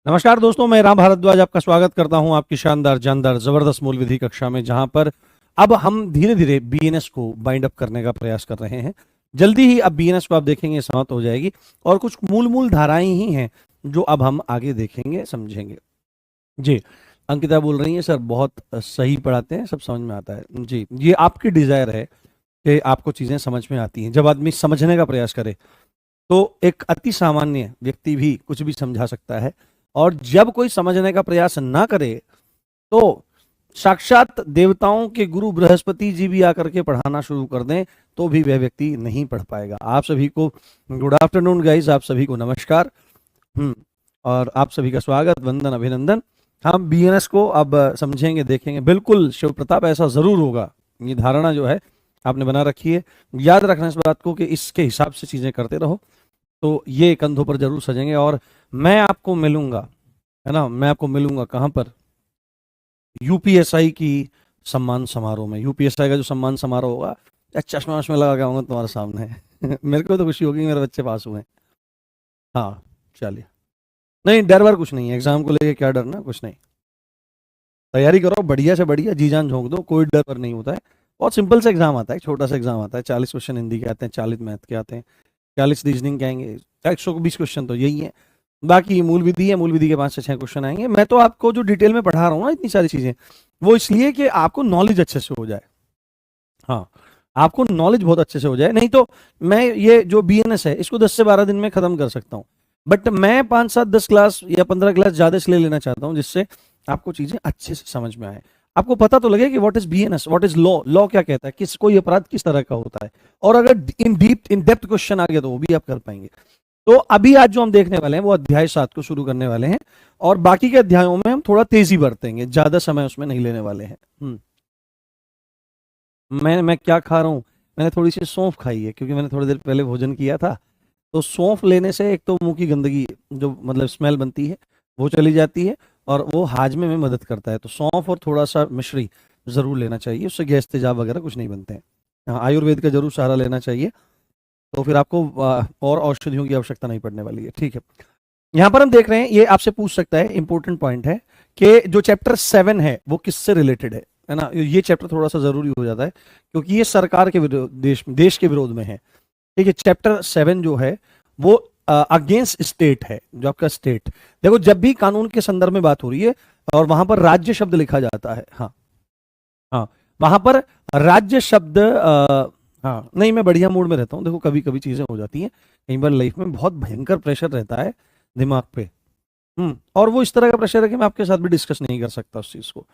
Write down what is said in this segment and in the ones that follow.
नमस्कार दोस्तों, मैं राम भारद्वाज आपका स्वागत करता हूं आपकी शानदार जानदार जबरदस्त मूल विधि कक्षा में, जहां पर अब हम धीरे धीरे बीएनएस को बाइंड अप करने का प्रयास कर रहे हैं। जल्दी ही अब बीएनएस को आप देखेंगे समाप्त हो जाएगी और कुछ मूल मूल धाराएं ही हैं जो अब हम आगे देखेंगे समझेंगे। जी, अंकिता बोल रही है सर बहुत सही पढ़ाते हैं, सब समझ में आता है। जी, ये आपकी डिजायर है कि आपको चीजें समझ में आती हैं। जब आदमी समझने का प्रयास करे तो एक अति सामान्य व्यक्ति भी कुछ भी समझा सकता है, और जब कोई समझने का प्रयास ना करे तो साक्षात देवताओं के गुरु बृहस्पति जी भी आकर के पढ़ाना शुरू कर दें तो भी वह व्यक्ति नहीं पढ़ पाएगा। आप सभी को गुड आफ्टरनून गाइस, आप सभी को नमस्कार। और आप सभी का स्वागत, वंदन, अभिनंदन। हम बीएनएस को अब समझेंगे, देखेंगे। बिल्कुल शिव प्रताप, ऐसा जरूर होगा। ये धारणा जो है आपने बना रखी है, याद रखना इस बात को कि इसके हिसाब से चीजें करते रहो तो ये कंधों पर जरूर सजेंगे। और मैं आपको मिलूंगा, है ना, मैं आपको मिलूंगा कहां पर? यूपीएसआई की सम्मान समारोह में। यूपीएसआई का जो सम्मान समारोह होगा, चश्मा वश्मा लगा के आऊंगा तुम्हारे सामने। मेरे को तो खुशी होगी, मेरे बच्चे पास हुए हैं। हाँ, चलिए। नहीं, डर वर कुछ नहीं है, एग्जाम को लेके क्या डरना, कुछ नहीं। तैयारी करो बढ़िया से बढ़िया, जी जान झोंक दो, कोई डर वर नहीं होता है। बहुत सिंपल सा एग्जाम आता है, छोटा सा एग्जाम आता है। 40 क्वेश्चन हिंदी के आते हैं, 40 मैथ के आते हैं, 40 रीजनिंग के आएंगे, 120 क्वेश्चन तो यही है। बाकी मूल विधि है, मूल विधि के 5 से 6 क्वेश्चन आएंगे। मैं तो आपको जो डिटेल में पढ़ा रहा हूँ ना इतनी सारी चीजें, वो इसलिए कि आपको नॉलेज अच्छे से हो जाए। हाँ, आपको नॉलेज बहुत अच्छे से हो जाए। नहीं तो मैं ये जो बीएनएस है इसको 10 से 12 दिन में खत्म कर सकता हूँ, बट मैं 5, 7, 10 क्लास या 15 क्लास ज्यादा इसलिए लेना चाहता हूँ जिससे आपको चीजें अच्छे से समझ में आए। आपको पता तो लगे कि what is BNS, what is law, law क्या कहता है, किस कोई अपराध किस तरह का होता है। और अगर इन डेप्थ क्वेश्चन आ गया तो वो भी आप कर पाएंगे। तो अभी आज जो हम देखने वाले हैं वो अध्याय 7 को शुरू करने वाले हैं, और बाकी के अध्यायों में हम थोड़ा तेजी बरतेंगे, ज्यादा समय उसमें नहीं लेने वाले हैं। मैं क्या खा रहा हूँ? मैंने थोड़ी सी सौंफ खाई है, क्योंकि मैंने थोड़ी देर पहले भोजन किया था। तो सौंफ लेने से एक तो मुंह की गंदगी, जो मतलब स्मेल बनती है, वो चली जाती है, और वो हाजमे में मदद करता है। तो सौंफ और थोड़ा सा मिश्री जरूर लेना चाहिए, उससे गैस तेजाब वगैरह कुछ नहीं बनते हैं। हाँ, आयुर्वेद का जरूर सहारा लेना चाहिए, तो फिर आपको और औषधियों की आवश्यकता नहीं पड़ने वाली है। ठीक है, यहां पर हम देख रहे हैं, ये आपसे पूछ सकता है, इंपॉर्टेंट पॉइंट है कि जो चैप्टर 7 है वो किससे रिलेटेड है ना। ये चैप्टर थोड़ा सा जरूरी हो जाता है क्योंकि ये सरकार के विरोध, देश के विरोध में है। ठीक है, चैप्टर 7 जो है वो अगेंस्ट स्टेट है, जो आपका स्टेट। देखो, जब भी कानून के संदर्भ में बात हो रही है और वहां पर राज्य शब्द लिखा जाता है, हाँ हाँ, वहां पर राज्य शब्द हाँ, नहीं, मैं बढ़िया मूड में रहता हूँ। देखो, कभी कभी चीजें हो जाती हैं, कई बार लाइफ में बहुत भयंकर प्रेशर रहता है दिमाग पे। और वो इस तरह का प्रेशर है कि मैं आपके साथ भी डिस्कस नहीं कर सकता उस चीज को।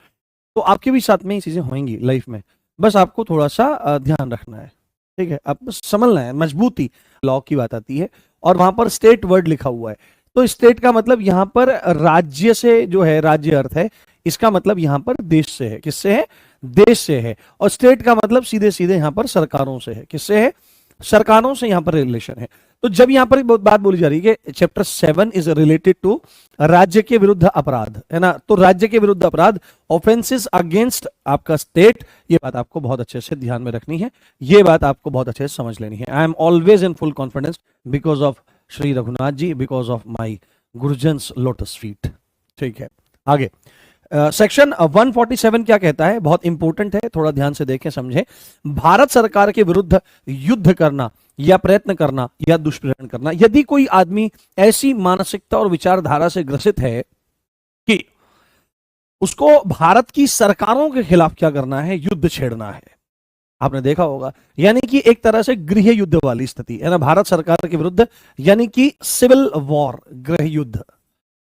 तो आपके भी साथ में ये चीजें होंगी लाइफ में, बस आपको थोड़ा सा ध्यान रखना है। ठीक है, आप बस समझना है, मजबूती। लॉ की बात आती है और वहां पर स्टेट वर्ड लिखा हुआ है, तो स्टेट का मतलब यहां पर राज्य से जो है, राज्य अर्थ है, इसका मतलब यहां पर देश से है। किससे है? देश से है। और स्टेट का मतलब सीधे सीधे यहां पर सरकारों से है। किससे है? सरकारों से यहां पर रिलेशन है। तो जब यहां पर बहुत बात बोली जा रही है कि चैप्टर 7 इज रिलेटेड टू राज्य के विरुद्ध अपराध, है ना, तो राज्य के विरुद्ध अपराध, ऑफेंसेस अगेंस्ट आपका स्टेट, ये बात आपको बहुत अच्छे से ध्यान में रखनी है, ये बात आपको बहुत अच्छे से समझ लेनी है। I am always in full confidence because of Shri Raghunath ji, because of my गुरुजन्स लोटस फीट। ठीक है, आगे सेक्शन 147 क्या कहता है, बहुत इंपॉर्टेंट है, थोड़ा ध्यान से देखें, समझें। भारत सरकार के विरुद्ध युद्ध करना या प्रयत्न करना या दुष्प्रेरण करना, यदि कोई आदमी ऐसी मानसिकता और विचारधारा से ग्रसित है कि उसको भारत की सरकारों के खिलाफ क्या करना है, युद्ध छेड़ना है, आपने देखा होगा, यानी कि एक तरह से गृह युद्ध वाली स्थिति, है ना, भारत सरकार के विरुद्ध, यानी कि सिविल वॉर, गृह युद्ध,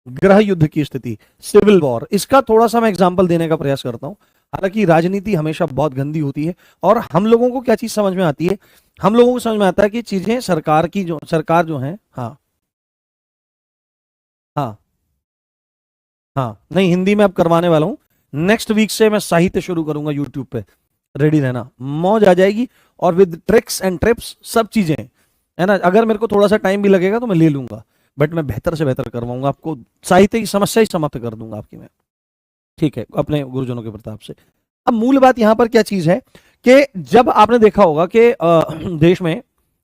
गृह युद्ध की स्थिति, सिविल वॉर। इसका थोड़ा सा मैं एग्जांपल देने का प्रयास करता हूं। हालांकि राजनीति हमेशा बहुत गंदी होती है, और हम लोगों को क्या चीज समझ में आती है, हम लोगों को समझ में आता है कि चीजें सरकार की, जो सरकार जो है, हाँ हाँ हाँ, नहीं, हिंदी में अब करवाने वाला हूं। नेक्स्ट वीक से मैं साहित्य शुरू करूंगा यूट्यूब पे, रेडी रहना, मौज आ जाएगी, और विद ट्रिक्स एंड ट्रिप्स, सब चीजें, है ना। अगर मेरे को थोड़ा सा टाइम भी लगेगा तो मैं ले लूंगा, बट मैं बेहतर से बेहतर करवाऊंगा आपको, साहित्य की समस्या ही समाप्त कर दूंगा आपकी मैं। ठीक है, अपने गुरुजनों के प्रताप से। अब मूल बात यहां पर क्या चीज है कि जब आपने देखा होगा कि देश में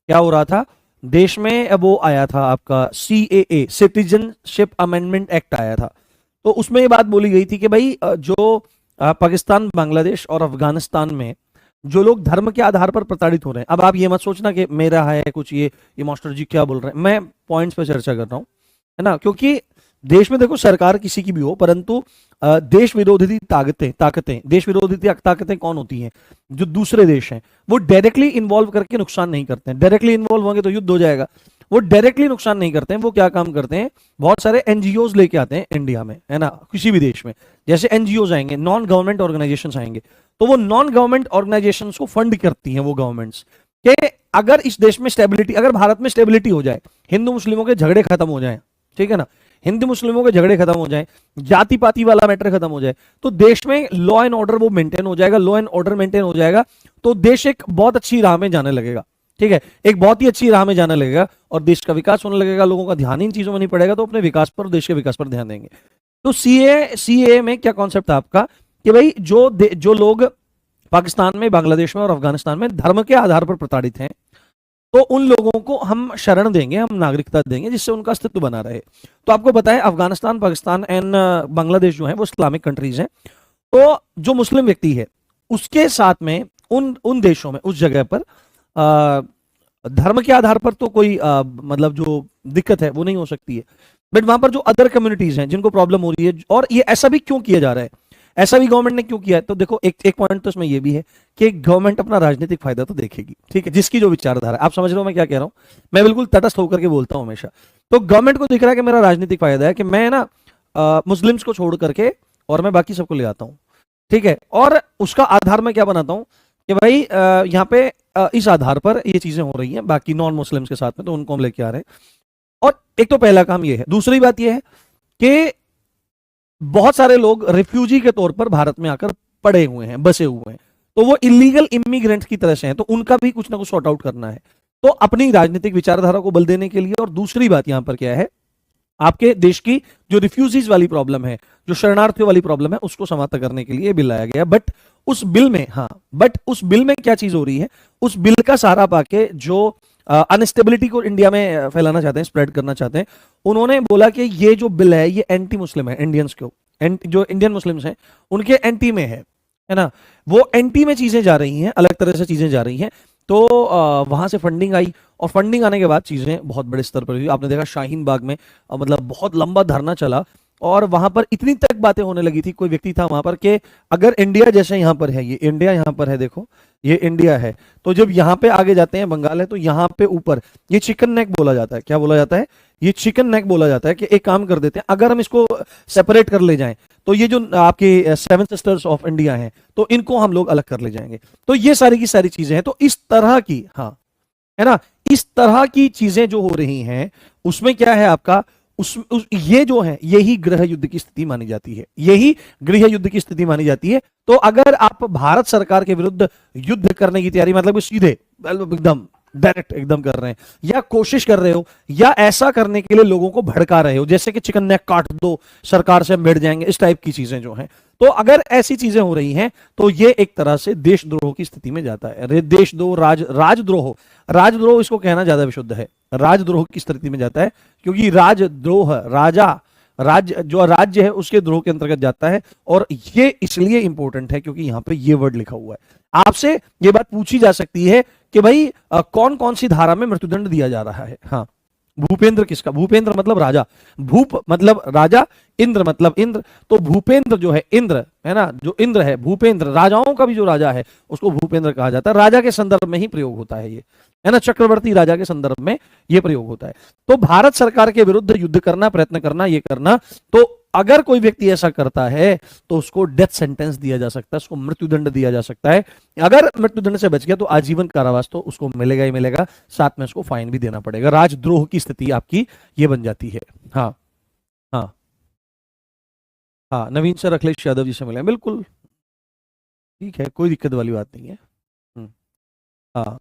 क्या हो रहा था, देश में अब वो आया था आपका CAA, सिटीजनशिप अमेंडमेंट एक्ट आया था। तो उसमें ये बात बोली गई थी कि भाई जो पाकिस्तान, बांग्लादेश और अफगानिस्तान में जो लोग धर्म के आधार पर प्रताड़ित हो रहे हैं, अब आप ये मत सोचना कि मेरा है कुछ, ये मास्टर जी क्या बोल रहे हैं, मैं पॉइंट्स पे चर्चा कर रहा हूं, है ना। क्योंकि देश में देखो सरकार किसी की भी हो, परंतु देश विरोधी ताकतें ताकतें देश विरोधी ताकतें कौन होती हैं? जो दूसरे देश हैं, वो डायरेक्टली इन्वॉल्व करके नुकसान नहीं करते हैं। डायरेक्टली इन्वॉल्व होंगे तो युद्ध हो जाएगा। वो डायरेक्टली नुकसान नहीं करते हैं। वो क्या काम करते हैं? बहुत सारे एनजीओज लेके आते हैं इंडिया में, है ना, किसी भी देश में। जैसे एनजीओज आएंगे, नॉन गवर्नमेंट ऑर्गेनाइजेशन आएंगे, तो वो नॉन गवर्नमेंट ऑर्गेनाइजेशन को फंड करती हैं वो गवर्नमेंट्स के। अगर इस देश में स्टेबिलिटी, अगर भारत में स्टेबिलिटी हो जाए, हिंदू मुस्लिमों के झगड़े खत्म हो जाए, ठीक है ना, हिंदू मुस्लिमों के झगड़े खत्म हो जाए, जाति पाति वाला मैटर खत्म हो जाए, तो देश में लॉ एंड ऑर्डर वो मेंटेन हो जाएगा। लॉ एंड ऑर्डर मेंटेन हो जाएगा तो देश एक बहुत अच्छी राह में जाने लगेगा, ठीक है, एक बहुत ही अच्छी राह में जाने लगेगा और देश का विकास होने लगेगा। लोगों का ध्यान इन चीजों में नहीं पड़ेगा, तो अपने विकास पर, देश के विकास पर ध्यान देंगे। तो सीए में क्या कॉन्सेप्ट था आपका कि भाई जो लोग पाकिस्तान में, बांग्लादेश में और अफगानिस्तान में धर्म के आधार पर प्रताड़ित हैं, तो उन लोगों को हम शरण देंगे, हम नागरिकता देंगे, जिससे उनका अस्तित्व बना रहे। तो आपको पता है अफगानिस्तान, पाकिस्तान एंड बांग्लादेश जो है वो इस्लामिक कंट्रीज हैं। तो जो मुस्लिम व्यक्ति है उसके साथ में उन उन देशों में, उस जगह पर धर्म के आधार पर तो कोई मतलब जो दिक्कत है वो नहीं हो सकती है। बट वहां पर जो अदर कम्युनिटीज हैं जिनको प्रॉब्लम हो रही है, और ये ऐसा भी क्यों किया जा रहा है, ऐसा भी गवर्नमेंट ने क्यों किया है, तो देखो एक पॉइंट तो इसमें ये भी है कि गवर्नमेंट अपना राजनीतिक फायदा तो देखेगी, ठीक है, जिसकी जो विचारधारा है। आप समझ रहे हो मैं क्या कह रहा हूं? मैं बिल्कुल तटस्थ होकर के बोलता हूं हमेशा। तो गवर्नमेंट को दिख रहा है कि मेरा राजनीतिक फायदा है कि मैं ना मुस्लिम्स को छोड़ करके और मैं बाकी सबको ले आता हूं, ठीक है, और उसका आधार मैं क्या बनाता हूं कि भाई यहाँ पे इस आधार पर ये चीजें हो रही हैं बाकी नॉन मुस्लिम्स के साथ में, तो उनको हम लेके आ रहे हैं। और एक तो पहला काम ये है। दूसरी बात ये है कि बहुत सारे लोग रिफ्यूजी के तौर पर भारत में आकर पड़े हुए हैं, बसे हुए हैं, तो वो इलीगल इमिग्रेंट्स की तरह से हैं, तो उनका भी कुछ ना कुछ सॉर्ट आउट करना है, तो अपनी राजनीतिक विचारधारा को बल देने के लिए। और दूसरी बात यहां पर क्या है, आपके देश की जो रिफ्यूजीज वाली प्रॉब्लम है, जो शरणार्थियों वाली प्रॉब्लम है, उसको समाप्त करने के लिए बिल लाया गया। बट उस बिल में, हाँ, बट उस बिल में क्या चीज हो रही है, उस बिल का सहारा पाके जो अनस्टेबिलिटी को इंडिया में फैलाना चाहते हैं, स्प्रेड करना चाहते हैं, उन्होंने बोला कि ये जो बिल है ये एंटी मुस्लिम है, इंडियंस को, जो इंडियन मुस्लिम्स हैं उनके एंटी में है ना, वो एंटी में चीजें जा रही हैं, अलग तरह से चीजें जा रही हैं। तो वहां से फंडिंग आई, और फंडिंग आने के बाद चीजें बहुत बड़े स्तर पर हुई। आपने देखा शाहीन बाग में मतलब बहुत लंबा धरना चला, और वहां पर इतनी तक बातें होने लगी थी, कोई व्यक्ति था वहां पर कि अगर इंडिया जैसे यहाँ पर है, ये इंडिया यहाँ पर है, देखो ये इंडिया है, तो जब यहाँ पे आगे जाते हैं बंगाल है, तो यहाँ पे ऊपर ये चिकन नेक बोला जाता है। क्या बोला जाता है? ये चिकन नेक बोला जाता है कि एक काम कर देते हैं, अगर हम इसको सेपरेट कर ले जाएं, तो ये जो आपके सेवन सिस्टर्स ऑफ इंडिया हैं, तो इनको हम लोग अलग कर ले जाएंगे। तो ये सारी की सारी चीजें हैं। तो इस तरह की, हाँ, है ना, इस तरह की चीजें जो हो रही हैं, उसमें क्या है आपका, ये जो है यही गृह युद्ध की स्थिति मानी जाती है, यही गृह युद्ध की स्थिति मानी जाती है। तो अगर आप भारत सरकार के विरुद्ध युद्ध करने की तैयारी, मतलब सीधे एकदम डायरेक्ट एकदम कर रहे हैं, या कोशिश कर रहे हो, या ऐसा करने के लिए लोगों को भड़का रहे हो, जैसे कि चिकन नेक काट दो, सरकार से मिट जाएंगे, इस टाइप की चीजें जो हैं, तो अगर ऐसी चीजें हो रही हैं, तो ये एक तरह से देशद्रोह की स्थिति में जाता है। देशद्रोह, राजद्रोह, राजद्रोह इसको कहना ज्यादा विशुद्ध है, राजद्रोह की स्थिति में जाता है, क्योंकि राजद्रोह जो राज्य है उसके द्रोह के अंतर्गत जाता है। और ये इसलिए इंपॉर्टेंट है क्योंकि यहां पे ये वर्ड लिखा हुआ है। आपसे ये बात पूछी जा सकती है कि भाई कौन कौन सी धारा में मृत्युदंड दिया जा रहा है। हाँ, भूपेंद्र किसका? भूपेंद्र मतलब राजा, भूप मतलब राजा, इंद्र मतलब इंद्र, तो भूपेंद्र जो है इंद्र, है ना, जो इंद्र है भूपेंद्र, राजाओं का भी जो राजा है उसको भूपेंद्र कहा जाता है। राजा के संदर्भ में ही प्रयोग होता है ये, है ना, चक्रवर्ती राजा के संदर्भ में ये प्रयोग होता है। तो भारत सरकार के विरुद्ध युद्ध करना, प्रयत्न करना, ये करना, तो अगर कोई व्यक्ति ऐसा करता है तो उसको डेथ सेंटेंस दिया जा सकता है, उसको मृत्युदंड दिया जा सकता है। अगर मृत्युदंड से बच गया तो आजीवन कारावास तो उसको मिलेगा ही मिलेगा, साथ में उसको फाइन भी देना पड़ेगा। राजद्रोह की स्थिति आपकी ये बन जाती है। हाँ, हाँ, हाँ, नवीन सर अखिलेश यादव जी से मिले, बिल्कुल ठीक है, कोई दिक्कत वाली बात नहीं है। हम्म, हाँ,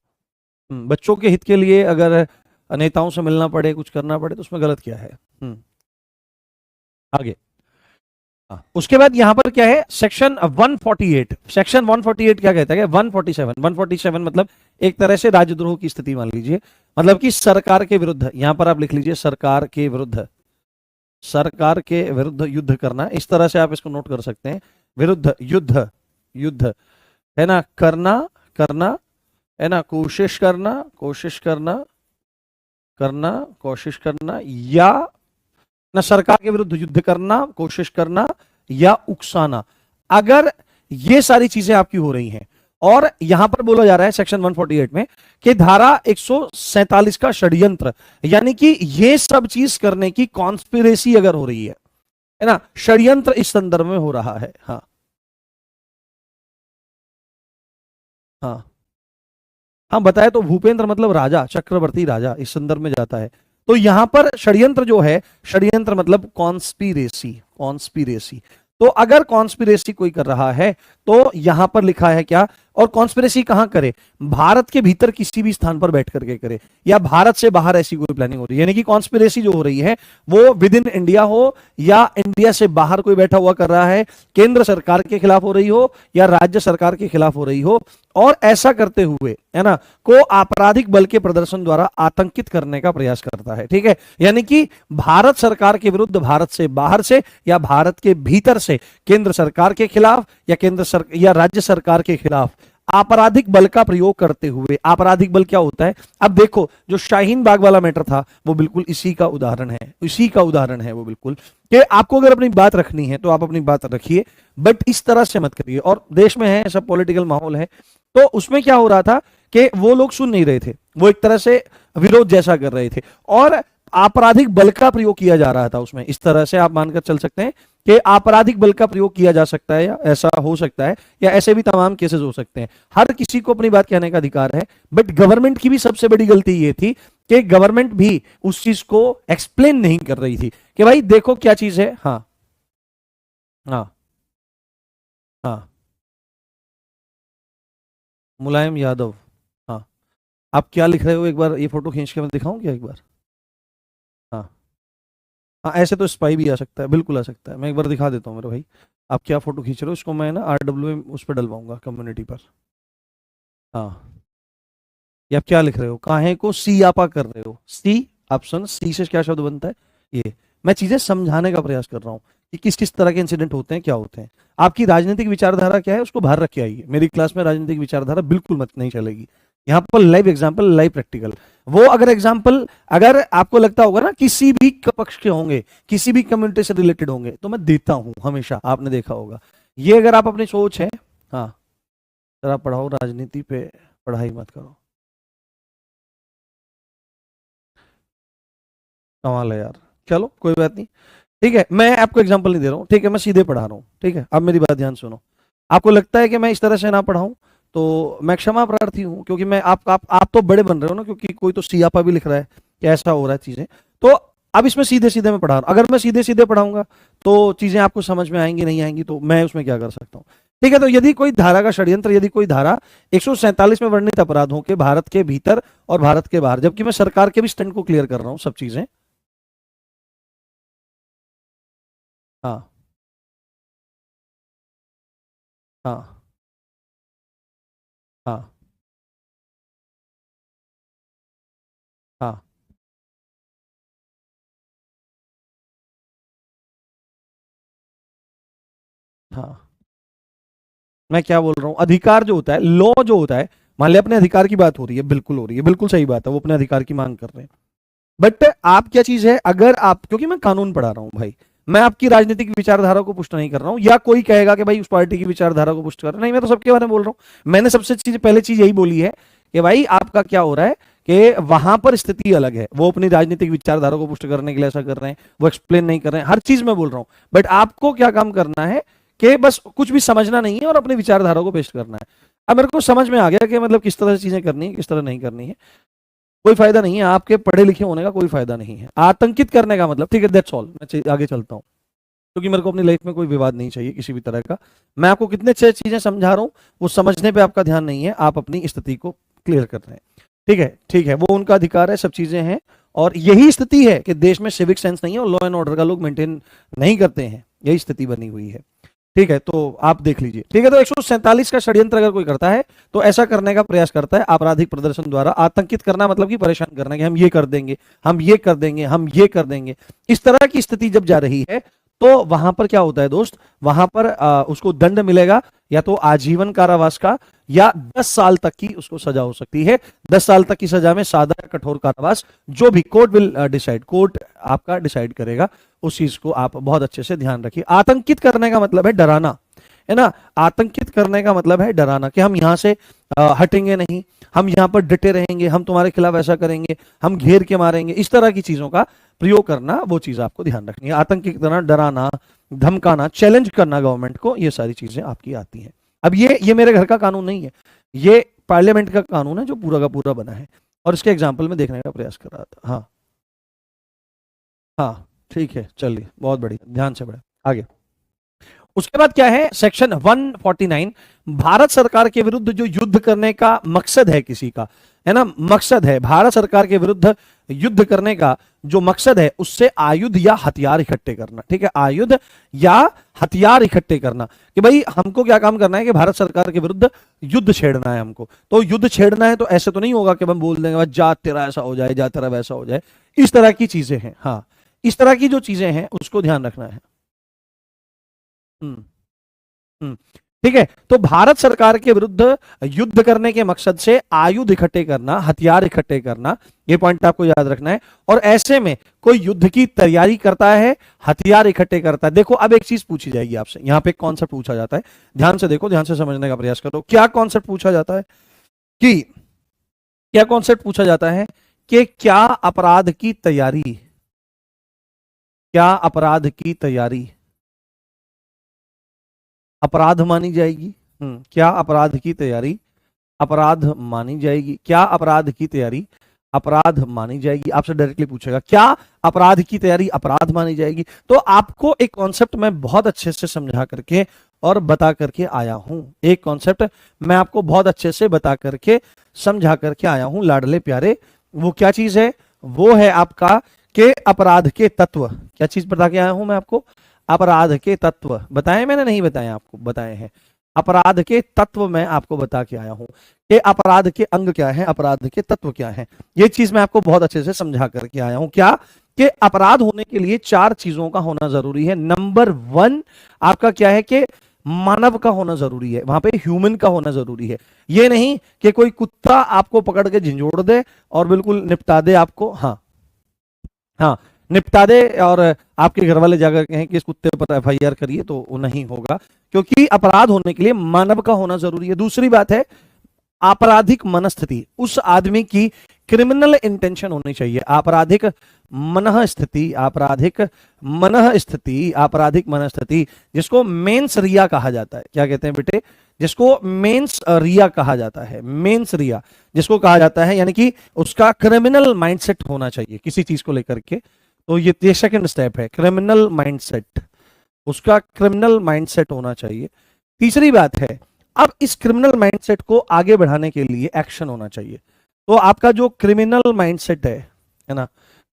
बच्चों के हित के लिए अगर नेताओं से मिलना पड़े, कुछ करना पड़े, तो उसमें गलत क्या है। आगे उसके बाद यहां पर क्या है, सेक्शन 148। सेक्शन 148 क्या कहता है, 147 मतलब एक तरह से राजद्रोह की स्थिति मान लीजिए, मतलब कि सरकार के विरुद्ध, यहां पर आप लिख लीजिए सरकार के विरुद्ध, सरकार के विरुद्ध युद्ध करना, इस तरह से आप इसको नोट कर सकते हैं, विरुद्ध युद्ध, युद्ध है ना, करना, करना है ना, कोशिश करना, कोशिश करना, करना, कोशिश करना, या ना सरकार के विरुद्ध युद्ध करना, कोशिश करना या उकसाना। अगर ये सारी चीजें आपकी हो रही हैं, और यहां पर बोला जा रहा है सेक्शन 148 में कि धारा 147 का षड्यंत्र, यानी कि ये सब चीज करने की कॉन्स्पिरेसी अगर हो रही है ना, षड्यंत्र इस संदर्भ में हो रहा है। हाँ हाँ हाँ, बताए तो भूपेंद्र मतलब राजा, चक्रवर्ती राजा, इस संदर्भ में जाता है। तो यहां पर षड्यंत्र जो है, षड्यंत्र मतलब कॉन्स्पिरेसी, कॉन्स्पिरेसी। तो अगर कॉन्स्पिरेसी कोई कर रहा है तो यहां पर लिखा है क्या, और कॉन्स्पिरेसी कहां करे, भारत के भीतर किसी भी स्थान पर बैठ करके करे, या भारत से बाहर ऐसी कोई प्लानिंग हो रही है, यानी कि कॉन्स्पिरेसी जो हो रही है वो विद इन इंडिया हो या इंडिया से बाहर कोई बैठा हुआ कर रहा है, केंद्र सरकार के खिलाफ हो रही हो या राज्य सरकार के खिलाफ हो रही हो, और ऐसा करते हुए है ना को आपराधिक बल के प्रदर्शन द्वारा आतंकित करने का प्रयास करता है। ठीक है, यानी कि भारत सरकार के विरुद्ध भारत से बाहर से या भारत के भीतर से केंद्र सरकार के खिलाफ या या राज्य सरकार के खिलाफ आपराधिक बल का प्रयोग करते हुए। आपराधिक बल क्या होता है, अब देखो जो शाहीन बाग वाला मैटर था वो बिल्कुल इसी का उदाहरण है, इसी का उदाहरण है वो बिल्कुल, कि आपको अगर अपनी बात रखनी है तो आप अपनी बात रखिए, बट इस तरह से मत करिए। और देश में है सब पॉलिटिकल माहौल है, तो उसमें क्या हो रहा था कि वो लोग सुन नहीं रहे थे, वो एक तरह से विरोध जैसा कर रहे थे और आपराधिक बल का प्रयोग किया जा रहा था उसमें। इस तरह से आप मानकर चल सकते हैं कि आपराधिक बल का प्रयोग किया जा सकता है, या ऐसा हो सकता है, या ऐसे भी तमाम केसेस हो सकते हैं। हर किसी को अपनी बात कहने का अधिकार है, बट गवर्नमेंट की भी सबसे बड़ी गलती ये थी कि गवर्नमेंट भी उस चीज को एक्सप्लेन नहीं कर रही थी कि भाई देखो क्या चीज है। हाँ हाँ हाँ, मुलायम यादव, हाँ। आप क्या लिख रहे हो, एक बार ये फोटो खींच के मैं दिखाऊं क्या एक बार? हाँ हाँ, ऐसे तो स्पाई भी आ सकता है, बिल्कुल आ सकता है। मैं एक बार दिखा देता हूँ मेरे भाई, आप क्या फोटो खींच रहे हो, इसको मैं ना RW में उस पर डलवाऊंगा कम्युनिटी पर। हाँ, ये आप क्या लिख रहे हो, काहे को सियापा कर रहे हो, सी, ऑप्शन सी से क्या शब्द बनता है, ये। मैं चीजें समझाने का प्रयास कर रहा हूँ कि किस किस तरह के इंसिडेंट होते हैं, क्या होते हैं। आपकी राजनीतिक विचारधारा क्या है उसको बाहर रख के आइए, मेरी क्लास में राजनीतिक विचारधारा बिल्कुल मत नहीं चलेगी। यहाँ पर लाइव एग्जाम्पल, लाइव प्रैक्टिकल। वो अगर एग्जाम्पल अगर आपको लगता होगा ना किसी भी पक्ष के होंगे, किसी भी कम्युनिटी से रिलेटेड होंगे, तो मैं देता हूं हमेशा, आपने देखा होगा। ये अगर आप अपनी सोच है, हाँ, जरा पढ़ाओ, राजनीति पे पढ़ाई मत करो, कमाल है यार। चलो कोई बात नहीं, ठीक है, मैं आपको एग्जांपल नहीं दे रहा हूँ, ठीक है, मैं सीधे पढ़ा रहा हूँ। ठीक है, अब मेरी बात ध्यान सुनो। आपको लगता है कि मैं इस तरह से ना पढ़ाऊं तो मैं क्षमा प्रार्थी हूँ, क्योंकि मैं आप तो बड़े बन रहे हो ना, क्योंकि कोई तो सियापा भी लिख रहा है कि ऐसा हो रहा है चीजें। तो अब इसमें सीधे सीधे मैं पढ़ा रहा हूँ, अगर मैं सीधे सीधे पढ़ाऊंगा तो चीजें आपको समझ में आएंगी नहीं आएंगी, तो मैं उसमें क्या कर सकता हूँ। ठीक है, तो यदि कोई धारा का षड्यंत्र, यदि कोई धारा 147 में वर्णित अपराधों के भारत के भीतर और भारत के बाहर, जबकि मैं सरकार के भी स्टैंड को क्लियर कर रहा हूँ सब चीजें। हाँ हाँ हाँ हाँ हाँ, मैं क्या बोल रहा हूँ, अधिकार जो होता है, लॉ जो होता है, मान लिया अपने अधिकार की बात हो रही है, बिल्कुल हो रही है, बिल्कुल सही बात है, वो अपने अधिकार की मांग कर रहे हैं। बट आप क्या चीज है, अगर आप, क्योंकि मैं कानून पढ़ा रहा हूं भाई, मैं आपकी राजनीतिक विचारधारा को पुष्ट नहीं कर रहा हूं, या कोई कहेगा कि भाई उस पार्टी की विचारधारा को पुष्ट कर रहा नहीं, मैं तो सबके बारे में बोल रहा हूं। मैंने सबसे चीज पहले चीज यही बोली है कि भाई आपका क्या हो रहा है कि वहां पर स्थिति अलग है, वो अपनी राजनीतिक विचारधारा को पुष्ट करने के लिए ऐसा कर रहे हैं, वो एक्सप्लेन नहीं कर रहे हैं, हर चीज में बोल रहा हूं। बट आपको क्या काम करना है कि बस कुछ भी समझना नहीं है और अपनी विचारधारा को पेश करना है। अब मेरे को समझ में आ गया कि मतलब किस तरह से चीजें करनी है, किस तरह नहीं करनी है। कोई फायदा नहीं है, आपके पढ़े लिखे होने का कोई फायदा नहीं है, आतंकित करने का मतलब। ठीक है, दैट्स ऑल, मैं आगे चलता हूँ, क्योंकि मेरे को अपनी लाइफ में कोई विवाद नहीं चाहिए किसी भी तरह का। मैं आपको कितने अच्छे चीजें समझा रहा हूँ, वो समझने पे आपका ध्यान नहीं है, आप अपनी स्थिति को क्लियर कर रहे हैं। ठीक है, ठीक है, वो उनका अधिकार है, सब चीजें हैं। और यही स्थिति है कि देश में सिविक सेंस नहीं है और लॉ एंड ऑर्डर का लोग मेंटेन नहीं करते हैं, यही स्थिति बनी हुई है। ठीक है, तो आप देख लीजिए। ठीक है, तो 147 का षड्यंत्र अगर कोई करता है तो ऐसा करने का प्रयास करता है आपराधिक प्रदर्शन द्वारा। आतंकित करना मतलब कि परेशान करना, कि हम ये कर देंगे, हम ये कर देंगे, हम ये कर देंगे, इस तरह की स्थिति जब जा रही है तो वहां पर क्या होता है दोस्त, वहां पर उसको दंड मिलेगा, या तो आजीवन कारावास का या 10 साल तक की उसको सजा हो सकती है। 10 साल तक की सजा में सादा या कठोर कारावास, जो भी कोर्ट विल डिसाइड, कोर्ट आपका डिसाइड करेगा, उस चीज को आप बहुत अच्छे से ध्यान रखिए। आतंकित करने का मतलब है डराना, है ना। आतंकित करने का मतलब है डराना, कि हम यहां से हटेंगे नहीं, हम यहां पर डटे रहेंगे, हम तुम्हारे खिलाफ ऐसा करेंगे, हम घेर के मारेंगे, इस तरह की चीजों का प्रयोग करना, वो चीज आपको ध्यान रखनी है। आतंकित करना, डराना, धमकाना, चैलेंज करना गवर्नमेंट को, ये सारी चीजें आपकी आती हैं। अब ये मेरे घर का कानून नहीं है, ये पार्लियामेंट का कानून है जो पूरा का पूरा बना है, और इसके एग्जाम्पल में देखने का प्रयास कर रहा था। हाँ हाँ ठीक है, चलिए, बहुत बढ़िया, ध्यान से बढ़े आगे। उसके बाद क्या है, सेक्शन 149, भारत सरकार के विरुद्ध जो युद्ध करने का मकसद है किसी का, है ना, मकसद है भारत सरकार के विरुद्ध युद्ध करने का जो मकसद है, उससे आयुध या हथियार इकट्ठे करना। ठीक है, आयुध या हथियार इकट्ठे करना, कि भाई हमको क्या काम करना है कि भारत सरकार के विरुद्ध युद्ध छेड़ना है हमको। तो युद्ध छेड़ना है तो ऐसे तो नहीं होगा कि हम बोल देंगे जा तेरा ऐसा हो जाए, जा तेरा वैसा हो जाए, इस तरह की चीजें हैं। हाँ, इस तरह की जो चीजें हैं उसको ध्यान रखना है। हम्म हम्म, ठीक है, तो भारत सरकार के विरुद्ध युद्ध करने के मकसद से आयुध इकट्ठे करना, हथियार इकट्ठे करना, ये पॉइंट आपको याद रखना है। और ऐसे में कोई युद्ध की तैयारी करता है, हथियार इकट्ठे करता है। देखो, अब एक चीज पूछी जाएगी आपसे, यहां पे कॉन्सेप्ट पूछा जाता है, ध्यान से देखो, ध्यान से समझने का प्रयास करो। क्या कॉन्सेप्ट पूछा जाता है, कि क्या कॉन्सेप्ट पूछा जाता है कि क्या अपराध की तैयारी, क्या अपराध की तैयारी अपराध मानी जाएगी। क्या अपराध की तैयारी अपराध मानी जाएगी, क्या अपराध की तैयारी अपराध मानी जाएगी। आपसे डायरेक्टली पूछेगा क्या अपराध की तैयारी अपराध मानी जाएगी। तो आपको एक कॉन्सेप्ट मैं बहुत अच्छे से समझा करके और बता करके आया हूं, एक कॉन्सेप्ट मैं आपको बहुत अच्छे से बता करके समझा करके आया हूं लाडले प्यारे। वो क्या चीज है, वो है आपका के अपराध के तत्व। क्या चीज बता के आया हूं मैं आपको, अपराध के तत्व बताए मैंने, नहीं बताए आपको, बताए हैं। अपराध के तत्व मैं आपको बता के आया हूं कि अपराध के अंग क्या है, अपराध के तत्व क्या है। ये चीज मैं आपको बहुत अच्छे से समझा करके आया हूं। क्या कि अपराध होने के लिए 4 चीजों का होना जरूरी है। नंबर 1 आपका क्या है कि मानव का होना जरूरी है, वहां पे ह्यूमन का होना जरूरी है। ये नहीं कि कोई कुत्ता आपको पकड़ के झंझोड़ दे और बिल्कुल निपटा दे आपको। हाँ हाँ, निपटा दे और आपके घर वाले जाकर कहें कि इस कुत्ते पर एफआईआर करिए, तो वो नहीं होगा, क्योंकि अपराध होने के लिए मानव का होना जरूरी है। दूसरी बात है आपराधिक मनस्थिति, उस आदमी की क्रिमिनल इंटेंशन होनी चाहिए। आपराधिक मनः स्थिति, आपराधिक मनः स्थिति, आपराधिक मनस्थिति, जिसको मेंस रिया कहा जाता है। क्या कहते हैं बेटे, जिसको मेंस रिया कहा जाता है, मेंस रिया जिसको कहा जाता है, यानी कि उसका क्रिमिनल माइंडसेट होना चाहिए किसी चीज को लेकर के। तो ये सेकंड स्टेप है, क्रिमिनल माइंडसेट, उसका क्रिमिनल माइंडसेट होना चाहिए। तीसरी बात है, अब इस क्रिमिनल माइंडसेट को आगे बढ़ाने के लिए एक्शन होना चाहिए। तो आपका जो क्रिमिनल माइंडसेट है ना,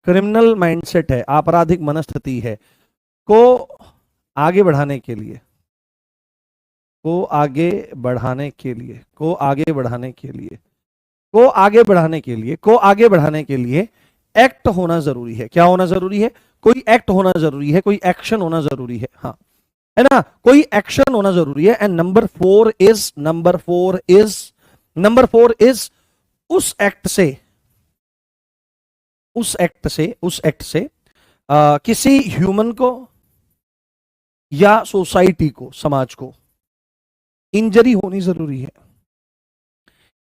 क्रिमिनल माइंडसेट है, आपराधिक मनस्थिति है, को आगे बढ़ाने के लिए, को आगे बढ़ाने के लिए, को आगे बढ़ाने के लिए, को आगे बढ़ाने के लिए, को आगे बढ़ाने के लिए एक्ट होना जरूरी है। क्या होना जरूरी है, कोई एक्ट होना जरूरी है, कोई एक्शन होना जरूरी है। हाँ, है ना, कोई एक्शन होना जरूरी है। And number 4 is, number 4 is, number 4 is उस एक्ट से, उस एक्ट से, उस एक्ट से किसी ह्यूमन को या सोसाइटी को, समाज को इंजरी होनी जरूरी है,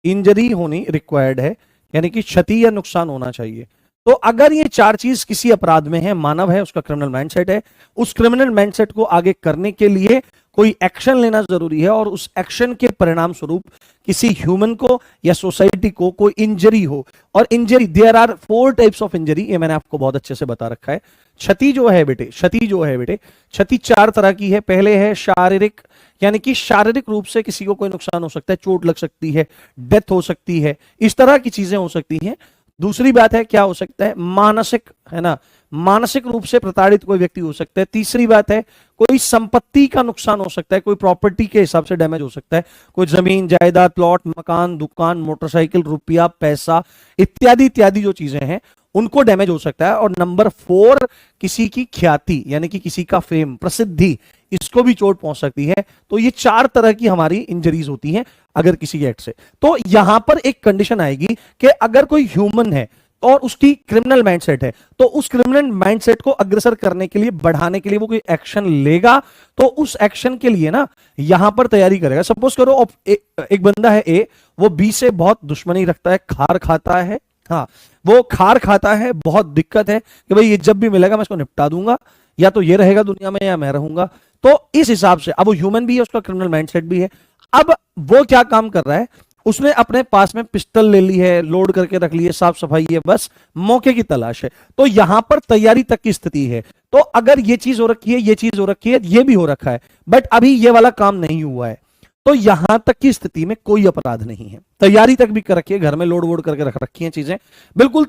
इंजरी होनी रिक्वायर्ड है, यानी कि क्षति या नुकसान होना चाहिए। तो अगर ये 4 चीज किसी अपराध में है, मानव है, उसका क्रिमिनल माइंडसेट है, उस क्रिमिनल माइंडसेट को आगे करने के लिए कोई एक्शन लेना जरूरी है, और उस एक्शन के परिणाम स्वरूप किसी ह्यूमन को या सोसाइटी को कोई इंजरी हो। और injury, there are 4 types of injury, ये मैंने आपको बहुत अच्छे से बता रखा है। क्षति जो है बेटे, क्षति जो है बेटे, क्षति 4 तरह की है। पहले है शारीरिक, यानी कि शारीरिक रूप से किसी को कोई नुकसान हो सकता है, चोट लग सकती है, डेथ हो सकती है, इस तरह की चीजें हो सकती हैं। दूसरी बात है क्या हो सकता है, मानसिक, है ना, मानसिक रूप से प्रताड़ित कोई व्यक्ति हो सकता है। तीसरी बात है कोई संपत्ति का नुकसान हो सकता है, कोई प्रॉपर्टी के हिसाब से डैमेज हो सकता है, कोई जमीन जायदाद, प्लॉट, मकान, दुकान, मोटरसाइकिल, रुपया, पैसा इत्यादि इत्यादि जो चीजें हैं उनको डैमेज हो सकता है। और नंबर 4, किसी की ख्याति यानी कि किसी का फेम, प्रसिद्धि, इसको भी चोट पहुंच सकती है। तो ये 4 तरह की हमारी इंजरीज होती हैं अगर किसी के एक्ट से। तो यहां पर एक कंडीशन आएगी कि अगर कोई ह्यूमन है और उसकी क्रिमिनल माइंडसेट है, तो उस क्रिमिनल माइंडसेट को अग्रसर करने के लिए, बढ़ाने के लिए वो कोई एक्शन लेगा, तो उस एक्शन के लिए ना यहां पर तैयारी करेगा। सपोज करो एक बंदा है ए, वो बी से बहुत दुश्मनी रखता है, खार खाता है, हाँ वो खार खाता है, बहुत दिक्कत है कि भाई ये जब भी मिलेगा मैं इसको निपटा दूंगा, या तो ये रहेगा दुनिया में या मैं रहूंगा। तो इस हिसाब से अब वो ह्यूमन भी है, उसका क्रिमिनल माइंडसेट भी है। अब वो क्या काम कर रहा है, उसने अपने पास में पिस्टल ले ली है, लोड करके रख ली है, साफ सफाई है, बस मौके की तलाश है। तो यहां पर तैयारी तक की स्थिति है। तो अगर ये चीज हो रखी है, ये चीज हो रखी है, ये भी हो रखा है, बट अभी ये वाला काम नहीं हुआ है, तो यहां तक की स्थिति में कोई अपराध नहीं है। तैयारी तक भी कर रखी है, घर में लोड वोड करके रख रखी है चीजें, बिल्कुल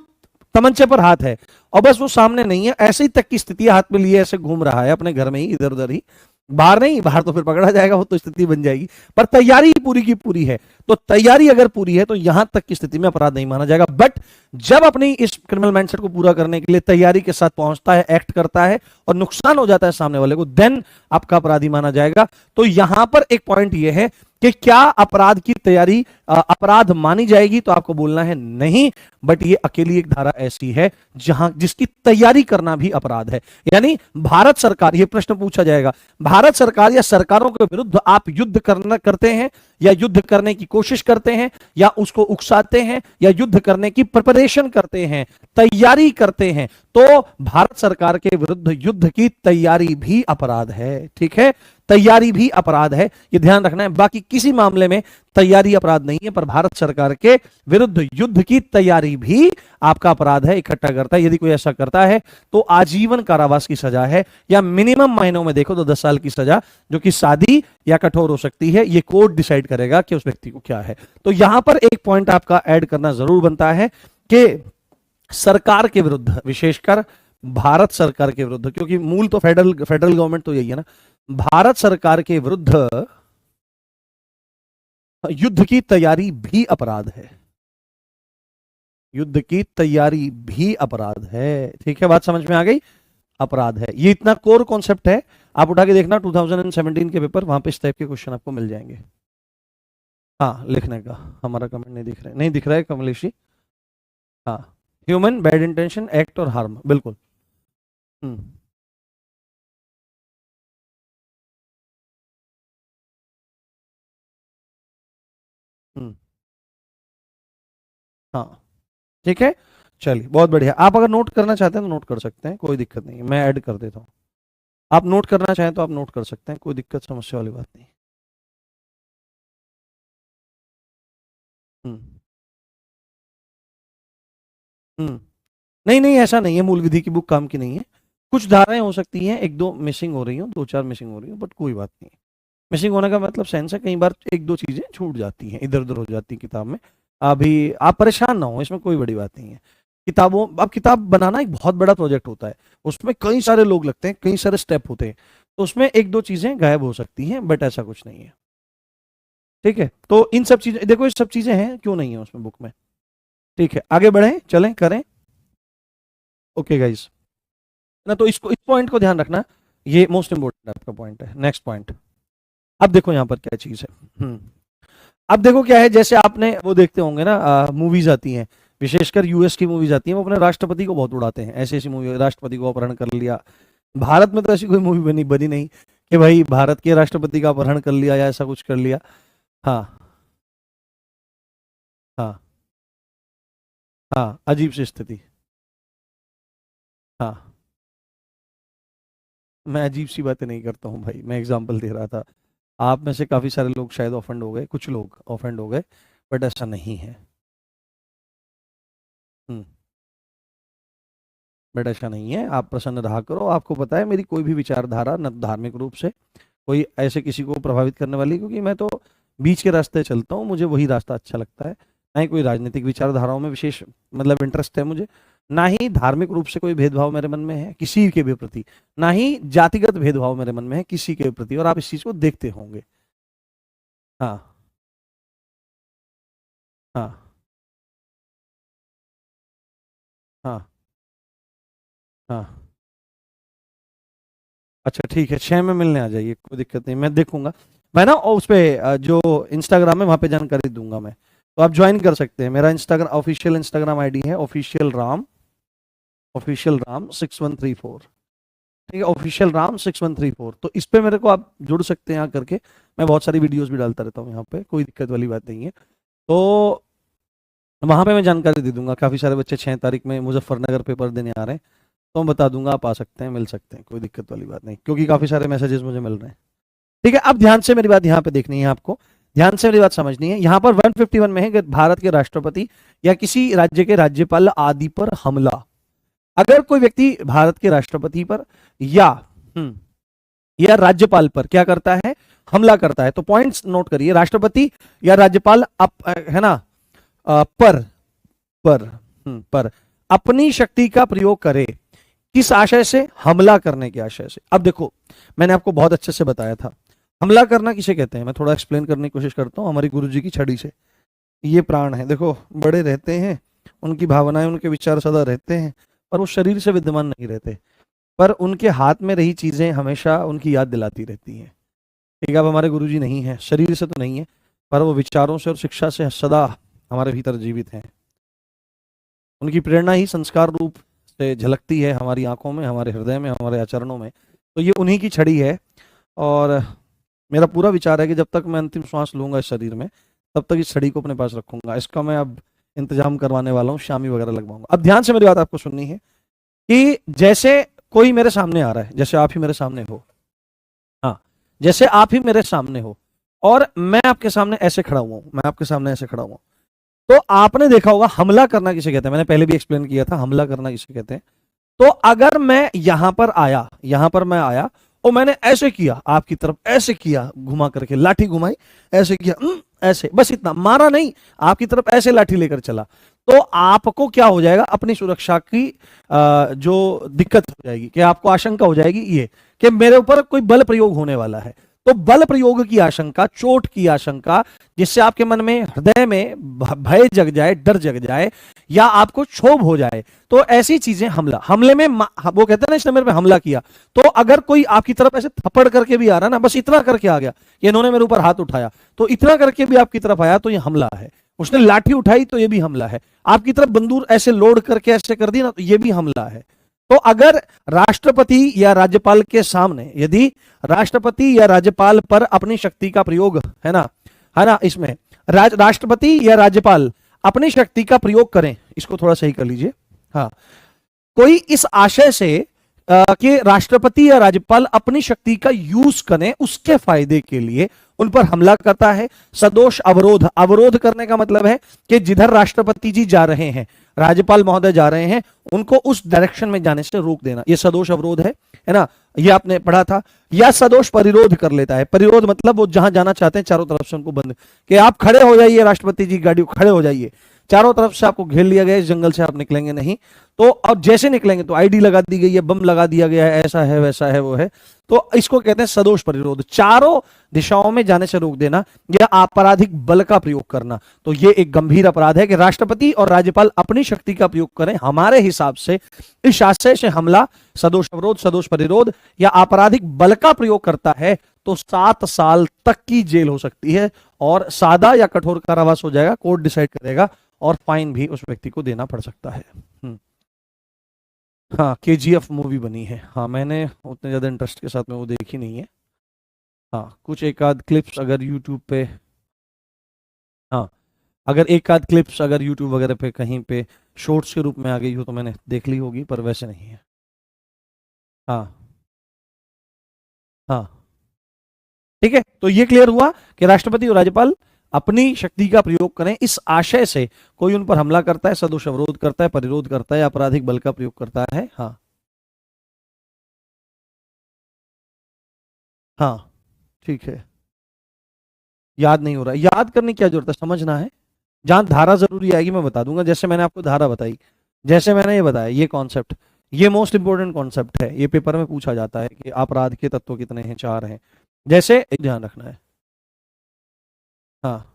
तमंचे पर हाथ है, और बस वो सामने नहीं है, ऐसे ही तक की स्थिति, हाथ में लिए ऐसे घूम रहा है अपने घर में ही, इधर उधर ही, बाहर नहीं, बाहर तो फिर पकड़ा जाएगा, वो तो स्थिति बन जाएगी, पर तैयारी पूरी की पूरी है। तो तैयारी अगर पूरी है तो यहां तक की स्थिति में अपराध नहीं माना जाएगा। बट जब अपनी इस क्रिमिनल माइंडसेट को पूरा करने के लिए तैयारी के साथ पहुंचता है, एक्ट करता है और नुकसान हो जाता है सामने वाले को, देन आपका अपराधी माना जाएगा। तो यहां पर एक पॉइंट यह है कि क्या अपराध की तैयारी अपराध मानी जाएगी, तो आपको बोलना है नहीं, बट ये अकेली एक धारा ऐसी है जहां जिसकी तैयारी करना भी अपराध है। यानी भारत सरकार, ये प्रश्न पूछा जाएगा, भारत सरकार या सरकारों के विरुद्ध आप युद्ध करते हैं या युद्ध करने की कोशिश करते हैं या उसको उकसाते हैं या युद्ध करने की प्रिपरेशन करते हैं, तैयारी करते हैं, तो भारत सरकार के विरुद्ध युद्ध की तैयारी भी अपराध है। ठीक है, तैयारी भी अपराध है, ये ध्यान रखना है। बाकी किसी मामले में तैयारी अपराध नहीं है, पर भारत सरकार के विरुद्ध युद्ध की तैयारी भी आपका अपराध है, इकट्ठा करता है। यदि कोई ऐसा करता है तो आजीवन कारावास की सजा है, या मिनिमम महीनों में देखो तो 10 साल की सजा, जो कि सादी या कठोर हो सकती है। ये कोर्ट डिसाइड करेगा कि उस व्यक्ति को क्या है। तो यहां पर एक पॉइंट आपका ऐड करना जरूर बनता है कि सरकार के विरुद्ध, विशेषकर भारत सरकार के विरुद्ध, क्योंकि मूल तो फेडरल गवर्नमेंट तो यही है ना, भारत सरकार के विरुद्ध युद्ध की तैयारी भी अपराध है, युद्ध की तैयारी भी अपराध है। ठीक है, बात समझ में आ गई, अपराध है। ये इतना कोर कॉन्सेप्ट है, आप उठा के देखना 2017 के पेपर, वहां पे इस टाइप के क्वेश्चन आपको मिल जाएंगे। हाँ, लिखने का हमारा कमेंट नहीं दिख रहा है कमलेश जी। हाँ, ह्यूमन, बैड इंटेंशन, एक्ट और हार्म, बिल्कुल। हम्म हाँ, ठीक है, चलिए बहुत बढ़िया। आप अगर नोट करना चाहते हैं तो नोट कर सकते हैं, कोई दिक्कत नहीं है, मैं ऐड कर देता हूँ। आप नोट करना चाहें तो आप नोट कर सकते हैं, कोई दिक्कत समस्या वाली बात नहीं। हम्म हम्म नहीं नहीं, ऐसा नहीं है, मूल विधि की बुक काम की नहीं है। कुछ धाराएं हो सकती हैं, एक दो मिसिंग हो रही हो, 2-4 मिसिंग हो रही हो, बट कोई बात नहीं। मिसिंग होने का मतलब सेंस है, कई बार एक दो चीजें छूट जाती हैं, इधर उधर हो जाती हैं किताब में। अभी आप परेशान ना हो, इसमें कोई बड़ी बात नहीं है। किताबों, अब किताब बनाना एक बहुत बड़ा प्रोजेक्ट होता है, उसमें कई सारे लोग लगते हैं, कई सारे स्टेप होते हैं, तो उसमें एक दो चीजें गायब हो सकती हैं, बट ऐसा कुछ नहीं है। ठीक है, तो इन सब चीजें देखो, ये सब चीजें हैं, क्यों नहीं है उसमें बुक में। ठीक है, आगे बढ़े, चलें, करें। ओके गाइस, ना तो इसको, इस पॉइंट को ध्यान रखना, ये मोस्ट इंपोर्टेंट आपका पॉइंट है। नेक्स्ट पॉइंट, अब देखो यहाँ पर क्या चीज है। अब देखो क्या है, जैसे आपने वो देखते होंगे ना, मूवीज आती हैं, विशेषकर यूएस की मूवीज आती हैं, वो अपने राष्ट्रपति को बहुत उड़ाते हैं, ऐसी ऐसी मूवी, राष्ट्रपति को अपहरण कर लिया। भारत में तो ऐसी कोई मूवी बनी नहीं कि भाई भारत के राष्ट्रपति का अपहरण कर लिया या ऐसा कुछ कर लिया। हाँ हाँ हाँ, अजीब सी स्थिति। हाँ, मैं अजीब सी बातें नहीं करता हूँ भाई, मैं एग्जांपल दे रहा था। आप में से काफी सारे लोग शायद ऑफेंड हो गए, कुछ लोग ऑफेंड हो गए, बट ऐसा नहीं है। हम्म बट ऐसा नहीं है, आप प्रसन्न रहा करो। आपको पता है मेरी कोई भी विचारधारा न धार्मिक रूप से कोई ऐसे किसी को प्रभावित करने वाली, क्योंकि मैं तो बीच के रास्ते चलता हूँ, मुझे वही रास्ता अच्छा लगता है। ना ही कोई राजनीतिक विचारधाराओं में विशेष मतलब इंटरेस्ट है मुझे, ना ही धार्मिक रूप से कोई भेदभाव मेरे मन में है किसी के भी प्रति, ना ही जातिगत भेदभाव मेरे मन में है किसी के प्रति, और आप इस चीज को देखते होंगे। हाँ हाँ हाँ हाँ। अच्छा ठीक है, 6 में मिलने आ जाइए, कोई दिक्कत नहीं, मैं देखूंगा। मैं ना उस पे जो इंस्टाग्राम है वहां पे जानकारी दूंगा मैं, तो आप ज्वाइन कर सकते हैं। मेरा इंस्टाग्राम ऑफिशियल इंस्टाग्राम आईडी है ऑफिशियल राम 6134। ठीक है, ऑफिशियल राम 6134, तो इस पे मेरे को आप जुड़ सकते हैं यहाँ करके। मैं बहुत सारी वीडियोस भी डालता रहता हूँ यहाँ पे, कोई दिक्कत वाली बात नहीं है। तो वहां पे मैं जानकारी दे दूंगा। काफी सारे बच्चे 6 तारीख में मुजफ्फरनगर पेपर देने आ रहे हैं, तो मैं बता दूंगा, आप आ सकते हैं, मिल सकते हैं, कोई दिक्कत वाली बात नहीं, क्योंकि काफी सारे मैसेजेस मुझे मिल रहे हैं। ठीक है, अब ध्यान से मेरी बात यहाँ पे देखनी है आपको, ध्यान से मेरी बात समझनी है। यहाँ पर 151 में है कि भारत के राष्ट्रपति या किसी राज्य के राज्यपाल आदि पर हमला। अगर कोई व्यक्ति भारत के राष्ट्रपति पर या या राज्यपाल पर क्या करता है, हमला करता है, तो पॉइंट्स नोट करिए। राष्ट्रपति या राज्यपाल है ना, पर पर पर अपनी शक्ति का प्रयोग करे, किस आशय से, हमला करने के आशय से। अब देखो, मैंने आपको बहुत अच्छे से बताया था हमला करना किसे कहते हैं। मैं थोड़ा एक्सप्लेन करने की कोशिश करता हूं हमारी गुरुजी की छड़ी से। ये प्राण है, देखो बड़े रहते हैं, उनकी भावनाएं उनके विचार सदा रहते हैं, पर वो शरीर से विद्यमान नहीं रहते, पर उनके हाथ में रही चीजें हमेशा उनकी याद दिलाती रहती हैं। ठीक है, अब हमारे गुरुजी नहीं है, शरीर से तो नहीं है, पर वो विचारों से और शिक्षा से सदा हमारे भीतर जीवित हैं। उनकी प्रेरणा ही संस्कार रूप से झलकती है हमारी आंखों में, हमारे हृदय में, हमारे आचरणों में। तो ये उन्हीं की छड़ी है, और मेरा पूरा विचार है कि जब तक मैं अंतिम श्वास लूंगा इस शरीर में, तब तक इस छड़ी को अपने पास रखूंगा। इसका मैं अब इंतजाम करवाने वाला हूँ, शामी वगैरह लगवाऊंगा। अब ध्यान से मेरी बात आपको सुननी है कि जैसे कोई मेरे सामने आ रहा है, जैसे आप ही मेरे सामने हो, हाँ, जैसे आप ही मेरे सामने हो, और मैं आपके सामने ऐसे खड़ा हुआ हूं, मैं आपके सामने ऐसे खड़ा हुआ हूं, तो आपने देखा होगा हमला करना किसे कहते हैं। मैंने पहले भी एक्सप्लेन किया था हमला करना किसे कहते हैं। तो अगर मैं यहां पर आया, यहां पर मैं आया और मैंने ऐसे किया, आपकी तरफ ऐसे किया, घुमा करके लाठी घुमाई, ऐसे किया, ऐसे, बस इतना, मारा नहीं, आपकी तरफ ऐसे लाठी लेकर चला, तो आपको क्या हो जाएगा, अपनी सुरक्षा की जो दिक्कत हो जाएगी, कि आपको आशंका हो जाएगी ये कि मेरे ऊपर कोई बल प्रयोग होने वाला है। तो बल प्रयोग की आशंका, चोट की आशंका, जिससे आपके मन में, हृदय में भय जग जाए, डर जग जाए, या आपको क्षोभ हो जाए, तो ऐसी चीजें हमला। हमले में वो कहते हैं ना, इसने मेरे पे हमला किया, तो अगर कोई आपकी तरफ ऐसे थप्पड़ करके भी आ रहा ना, बस इतना करके आ गया कि इन्होंने मेरे ऊपर हाथ उठाया, तो इतना करके भी आपकी तरफ आया, तो ये हमला है। उसने लाठी उठाई तो ये भी हमला है। आपकी तरफ बंदूक ऐसे लोड करके ऐसे कर दी ना, तो ये भी हमला है। तो अगर राष्ट्रपति या राज्यपाल के सामने, यदि राष्ट्रपति या राज्यपाल पर अपनी शक्ति का प्रयोग, है ना, इसमें राष्ट्रपति या राज्यपाल अपनी शक्ति का प्रयोग करें, इसको थोड़ा सही कर लीजिए, हाँ, कोई इस आशय से कि राष्ट्रपति या राज्यपाल अपनी शक्ति का यूज करें उसके फायदे के लिए, उन पर हमला करता है। सदोष अवरोध, अवरोध करने का मतलब है कि जिधर राष्ट्रपति जी जा रहे हैं, राज्यपाल महोदय जा रहे हैं, उनको उस डायरेक्शन में जाने से रोक देना, ये सदोष अवरोध है ना, ये आपने पढ़ा था। या सदोष परिरोध कर लेता है। परिरोध मतलब वो जहां जाना चाहते हैं चारों तरफ से उनको बंद, कि आप खड़े हो जाइए, राष्ट्रपति जी गाड़ी खड़े हो जाइए, चारों तरफ से आपको घेर लिया गया, इस जंगल से आप निकलेंगे नहीं। तो अब जैसे निकलेंगे तो आईडी लगा दी गई है, बम लगा दिया गया है, ऐसा है, वैसा है, वो है, तो इसको कहते हैं सदोष परिरोध। चारों दिशाओं में जाने से रोक देना या आपराधिक बल का प्रयोग करना, तो ये एक गंभीर अपराध है कि राष्ट्रपति और राज्यपाल अपनी शक्ति का प्रयोग करें हमारे हिसाब से, इस आशय से हमला, सदोष अवरोध, सदोष परिरोध या आपराधिक बल का प्रयोग करता है, तो 7 साल तक की जेल हो सकती है, और सादा या कठोर कारावास हो जाएगा, कोर्ट डिसाइड करेगा, और फाइन भी उस व्यक्ति को देना पड़ सकता है। हाँ, केजीएफ मूवी बनी है, हाँ, मैंने उतने ज्यादा इंटरेस्ट के साथ में वो देखी नहीं है। हाँ, कुछ एक आध क्लिप्स अगर यूट्यूब पे, हाँ, अगर एक आध क्लिप्स अगर यूट्यूब वगैरह पे कहीं पे शॉर्ट्स के रूप में आ गई हो तो मैंने देख ली होगी, पर वैसे नहीं है। हाँ हाँ, ठीक है, तो ये क्लियर हुआ कि राष्ट्रपति और राज्यपाल अपनी शक्ति का प्रयोग करें इस आशय से कोई उन पर हमला करता है, सदोष अवरोध करता है, परिरोध करता है, आपराधिक बल का प्रयोग करता है। हाँ हाँ, ठीक है, याद नहीं हो रहा, याद करने की क्या जरूरत है, समझना है। जहां धारा जरूरी आएगी मैं बता दूंगा, जैसे मैंने आपको धारा बताई, जैसे मैंने ये बताया, ये कॉन्सेप्ट, ये मोस्ट इंपोर्टेंट कॉन्सेप्ट है, ये पेपर में पूछा जाता है कि अपराध के तत्व कितने हैं, 4 हैं, जैसे एक ध्यान रखना है। हाँ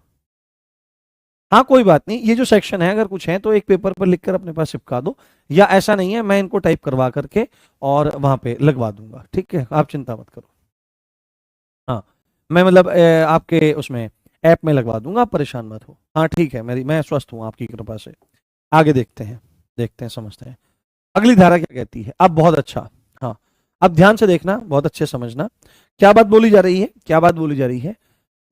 हाँ कोई बात नहीं, ये जो सेक्शन है अगर कुछ है तो एक पेपर पर लिखकर अपने पास चिपका दो, या ऐसा नहीं है मैं इनको टाइप करवा करके और वहां पे लगवा दूंगा, ठीक है, आप चिंता मत करो। हाँ मैं मतलब आपके उसमें ऐप में लगवा दूंगा, आप परेशान मत हो। हाँ ठीक है, मेरी मैं स्वस्थ हूँ आपकी कृपा से। आगे देखते हैं, देखते हैं, समझते हैं अगली धारा क्या कहती है। अब बहुत अच्छा, हाँ अब ध्यान से देखना, बहुत अच्छे समझना क्या बात बोली जा रही है, क्या बात बोली जा रही है।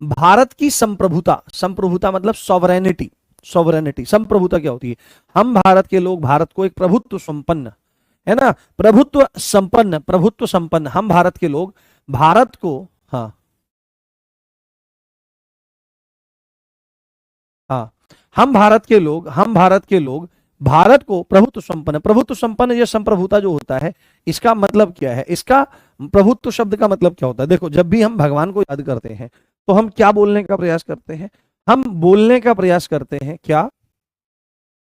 भारत की संप्रभुता, संप्रभुता मतलब सॉवरेनिटी, सॉवरेनिटी, संप्रभुता क्या होती है, हम भारत के लोग भारत को एक प्रभुत्व संपन्न, है ना, प्रभुत्व संपन्न, प्रभुत्व संपन्न हम भारत के लोग भारत को, हाँ हाँ हम भारत के लोग, हम भारत के लोग भारत को प्रभुत्व संपन्न, प्रभुत्व संपन्न ये संप्रभुता जो होता है, इसका मतलब क्या है, इसका प्रभुत्व शब्द का मतलब क्या होता है। देखो जब भी हम भगवान को याद करते हैं तो हम क्या बोलने का प्रयास करते हैं, हम बोलने का प्रयास करते हैं क्या,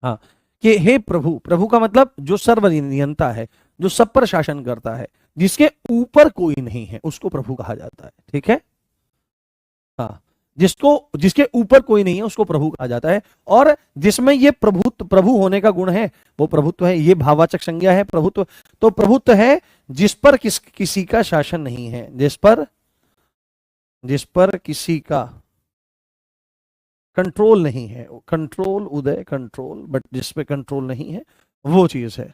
हाँ कि हे प्रभु, प्रभु का मतलब जो सर्वनियंता है, जो सब पर शासन करता है, जिसके ऊपर कोई नहीं है उसको प्रभु कहा जाता है, ठीक है। हाँ जिसको, जिसके ऊपर कोई नहीं है उसको प्रभु कहा जाता है, और जिसमें ये प्रभुत्व, प्रभु होने का गुण है वो प्रभुत्व है, ये भाववाचक संज्ञा है प्रभुत्व। तो प्रभुत्व है जिस पर किसी का शासन नहीं है, जिस पर, जिस पर किसी का कंट्रोल नहीं है, कंट्रोल उदय कंट्रोल, बट जिस पे कंट्रोल नहीं है वो चीज है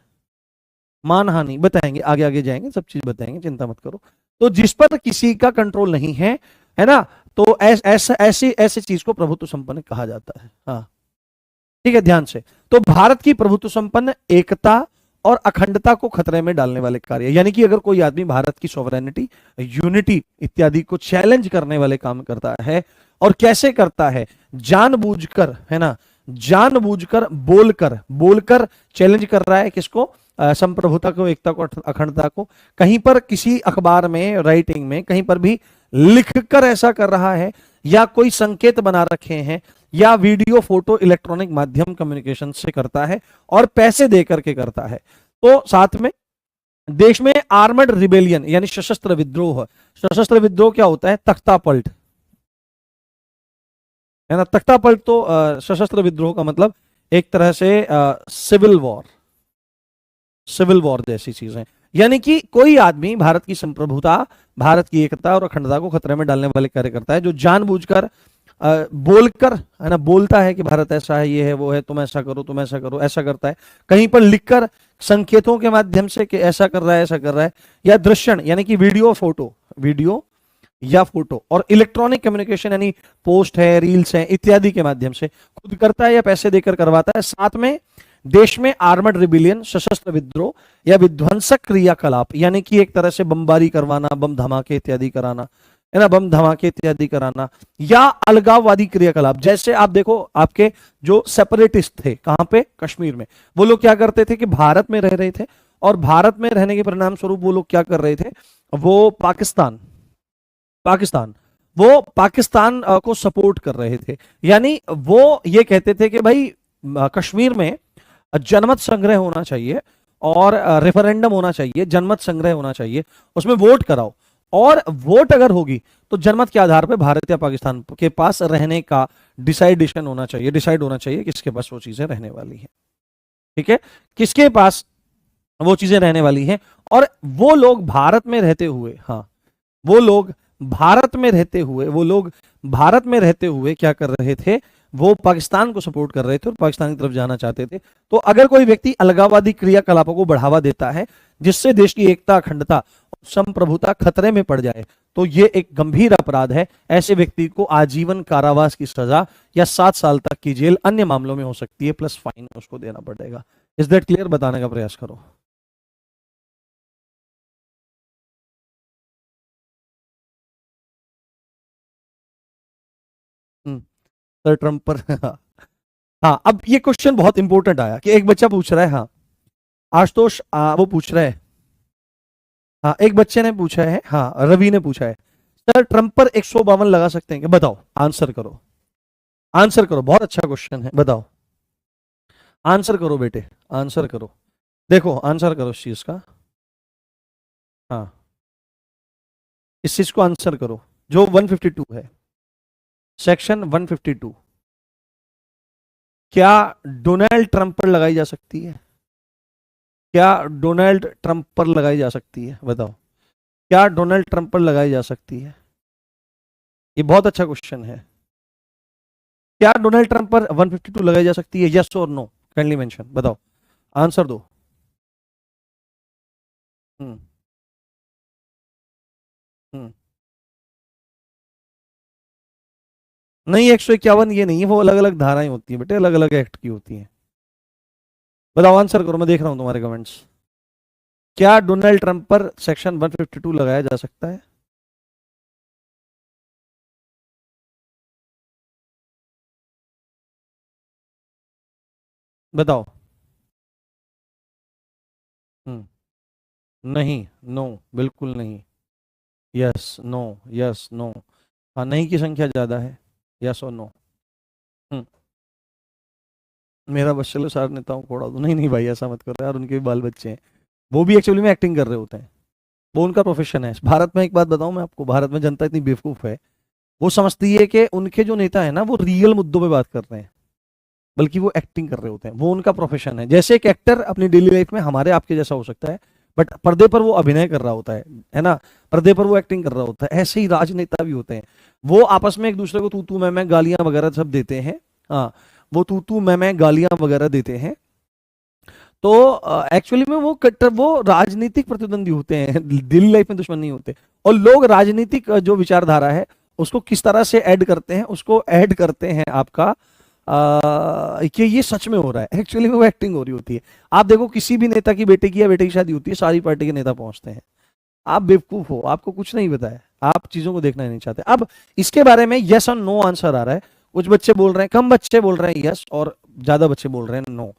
मानहानि, बताएंगे आगे आगे जाएंगे, सब चीज बताएंगे, चिंता मत करो। तो जिस पर किसी का कंट्रोल नहीं है ना, तो ऐसा ऐसी ऐसी चीज को प्रभुत्व संपन्न कहा जाता है। हाँ ठीक है, ध्यान से। तो भारत की प्रभुत्व संपन्न एकता और अखंडता को खतरे में डालने वाले कार्य, यानी कि अगर कोई आदमी भारत की सॉवरेनिटी, यूनिटी इत्यादि को चैलेंज करने वाले काम करता है, और कैसे करता है, जानबूझकर, है ना, जानबूझकर बोलकर, बोलकर चैलेंज कर रहा है किसको, संप्रभुता को, एकता को, अखंडता को, कहीं पर किसी अखबार में, राइटिंग में, कहीं पर भी लिखकर ऐसा कर रहा है, या कोई संकेत बना रखे हैं, या वीडियो फोटो इलेक्ट्रॉनिक माध्यम कम्युनिकेशन से करता है, और पैसे दे करके करता है। तो साथ में देश में आर्मड रिबेलियन यानी सशस्त्र विद्रोह, सशस्त्र विद्रोह क्या होता है, तख्ता पलट, है ना, तख्ता पलट। तो सशस्त्र विद्रोह का मतलब एक तरह से सिविल वॉर, सिविल वॉर जैसी चीजें, यानी कि कोई आदमी भारत की संप्रभुता, भारत की एकता और अखंडता को खतरे में डालने वाले कार्य करता है, जो जानबूझकर बोलकर, है ना, बोलता है कि भारत ऐसा है, ये है, वो है, तुम ऐसा करो, तुम ऐसा करो, ऐसा करता है, कहीं पर लिखकर संकेतों के माध्यम से कि ऐसा कर रहा है, ऐसा कर रहा है, या दृश्यण यानी कि वीडियो फोटो, वीडियो या फोटो, और इलेक्ट्रॉनिक कम्युनिकेशन यानी पोस्ट है, रील्स है इत्यादि के माध्यम से खुद करता है या पैसे देकर करवाता है। साथ में देश में आर्मड रिबिलियन, सशस्त्र विद्रोह या विध्वंसक क्रियाकलाप, यानी कि एक तरह से बमबारी करवाना, बम धमाके इत्यादि कराना, है ना, बम धमाके इत्यादि कराना, या अलगाववादी क्रियाकलाप। जैसे आप देखो, आपके जो सेपरेटिस्ट थे कहां पे, कश्मीर में, वो लोग क्या करते थे कि भारत में रह रहे थे, और भारत में रहने के परिणाम स्वरूप वो लोग क्या कर रहे थे, वो पाकिस्तान, पाकिस्तान, वो पाकिस्तान को सपोर्ट कर रहे थे। यानी वो ये कहते थे कि भाई कश्मीर में जनमत संग्रह होना चाहिए, और रेफरेंडम होना चाहिए, जनमत संग्रह होना चाहिए, उसमें वोट कराओ, और वोट अगर होगी तो जनमत के आधार पर भारत या पाकिस्तान के पास रहने का डिसाइडेशन होना चाहिए, डिसाइड होना चाहिए किसके पास वो चीजें रहने वाली है, ठीक है, किसके पास वो चीजें रहने वाली हैं। और वो लोग भारत में रहते हुए, हाँ वो लोग भारत में रहते हुए, वो लोग भारत में रहते हुए क्या कर रहे थे, वो पाकिस्तान को सपोर्ट कर रहे थे और पाकिस्तान की तरफ जाना चाहते थे। तो अगर कोई व्यक्ति अलगाववादी क्रियाकलापों को बढ़ावा देता है जिससे देश की एकता, अखंडता और संप्रभुता खतरे में पड़ जाए, तो ये एक गंभीर अपराध है। ऐसे व्यक्ति को आजीवन कारावास की सजा या 7 साल तक की जेल, अन्य मामलों में हो सकती है, प्लस फाइन उसको देना पड़ेगा। इज दैट क्लियर, बताने का प्रयास करो। सर ट्रंप पर हाँ अब ये क्वेश्चन बहुत इंपॉर्टेंट आया कि एक बच्चा पूछ रहा है, हाँ आशुतोष, वो पूछ रहा है, हाँ एक बच्चे ने पूछा है, हाँ रवि ने पूछा है, सर ट्रंप पर 152 लगा सकते हैं क्या, बताओ, आंसर करो। आंसर करो, बहुत अच्छा क्वेश्चन है, बताओ। आंसर करो बेटे, आंसर करो। देखो आंसर करो इस चीज का। हाँ, इस चीज को आंसर करो, जो 152 है, सेक्शन 152 क्या डोनाल्ड ट्रंप पर लगाई जा सकती है? क्या डोनाल्ड ट्रंप पर लगाई जा सकती है, बताओ। क्या डोनाल्ड ट्रंप पर लगाई जा सकती है? ये बहुत अच्छा क्वेश्चन है। क्या डोनाल्ड ट्रंप पर 152 लगाई जा सकती है? यस और नो, काइंडली मेंशन, बताओ, आंसर दो। हम्म। हम्म। नहीं, 151 ये नहीं है, वो अलग अलग धाराएं होती है बेटे, अलग अलग एक्ट की होती हैं। बताओ, आंसर करो, मैं देख रहा हूं तुम्हारे कमेंट्स। क्या डोनाल्ड ट्रंप पर सेक्शन 152 लगाया जा सकता है? बताओ। हम्म। नहीं, नो, बिल्कुल नहीं। Yes, no, yes, no. हाँ, नहीं की संख्या ज्यादा है। यस और नो। हम्म। मेरा बस चलो सारे नेताओं को उड़ा दो, नहीं नहीं भाई, ऐसा मत करो यार, उनके भी बाल बच्चे हैं। वो भी एक्चुअली में एक्टिंग कर रहे होते हैं, वो उनका प्रोफेशन है। भारत में एक बात बताऊं मैं आपको, भारत में जनता इतनी बेवकूफ है, वो समझती है कि उनके जो नेता है ना, वो रियल मुद्दों पे बात कर रहे हैं, बल्कि वो एक्टिंग कर रहे होते हैं। वो उनका प्रोफेशन है। जैसे एक एक्टर अपनी डेली लाइफ में हमारे आपके जैसा हो सकता है, बट पर्दे पर वो अभिनय कर रहा होता है ना, पर्दे पर वो एक्टिंग कर रहा होता है। ऐसे ही राजनेता भी होते हैं, वो आपस में एक दूसरे को तू तू मैं गालियां वगैरह सब देते हैं। हाँ, वो तू तू मैं गालियां वगैरह देते हैं। तो एक्चुअली में वो राजनीतिक प्रतिद्वंदी होते हैं, दिल लाइफ में दुश्मन नहीं होते। और लोग राजनीतिक जो विचारधारा है उसको किस तरह से ऐड करते हैं, उसको ऐड करते हैं आपका कि ये सच में हो रहा है, एक्चुअली में वो एक्टिंग हो रही होती है। आप देखो, किसी भी नेता की बेटे की या बेटे की शादी होती है, सारी पार्टी के नेता पहुंचते हैं। आप बेवकूफ हो, आपको कुछ नहीं पता है, आप चीजों को देखना ही नहीं चाहते। अब इसके बारे में यस और नो आंसर आ रहा है। कुछ बच्चे बोल रहे हैं, कम बच्चे बोल रहे हैं यस, और ज्यादा बच्चे बोल रहे हैं नो।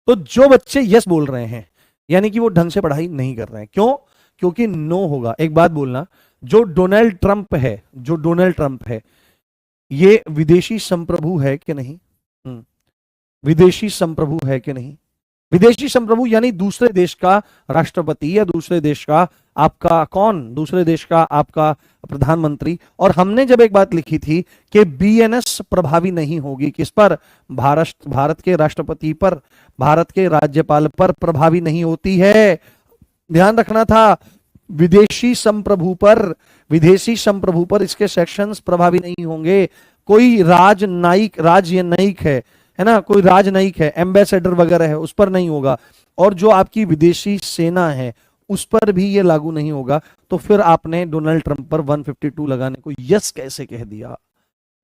तो जो बच्चे यस बोल रहे हैं, यानी कि वो ढंग से पढ़ाई नहीं कर रहे हैं। क्यों? क्योंकि नो होगा। एक बात बोलना, जो डोनाल्ड ट्रंप है, जो डोनाल्ड ट्रंप है, ये विदेशी संप्रभु है कि नहीं? विदेशी संप्रभु है कि नहीं? विदेशी संप्रभु यानी दूसरे देश का राष्ट्रपति, या दूसरे देश का आपका कौन, दूसरे देश का आपका प्रधानमंत्री। और हमने जब एक बात लिखी थी कि बीएनएस प्रभावी नहीं होगी, किस पर? भारत के राष्ट्रपति पर, भारत के राज्यपाल पर प्रभावी नहीं होती है। ध्यान रखना था, विदेशी संप्रभु पर, विदेशी संप्रभु पर इसके सेक्शंस प्रभावी नहीं होंगे। कोई राजनयिक, राजनयिक है ना, कोई राजनयिक है, एम्बेसडर वगैरह है, उस पर नहीं होगा। और जो आपकी विदेशी सेना है, उस पर भी ये लागू नहीं होगा। तो फिर आपने डोनाल्ड ट्रंप पर 152 लगाने को यस कैसे कह दिया?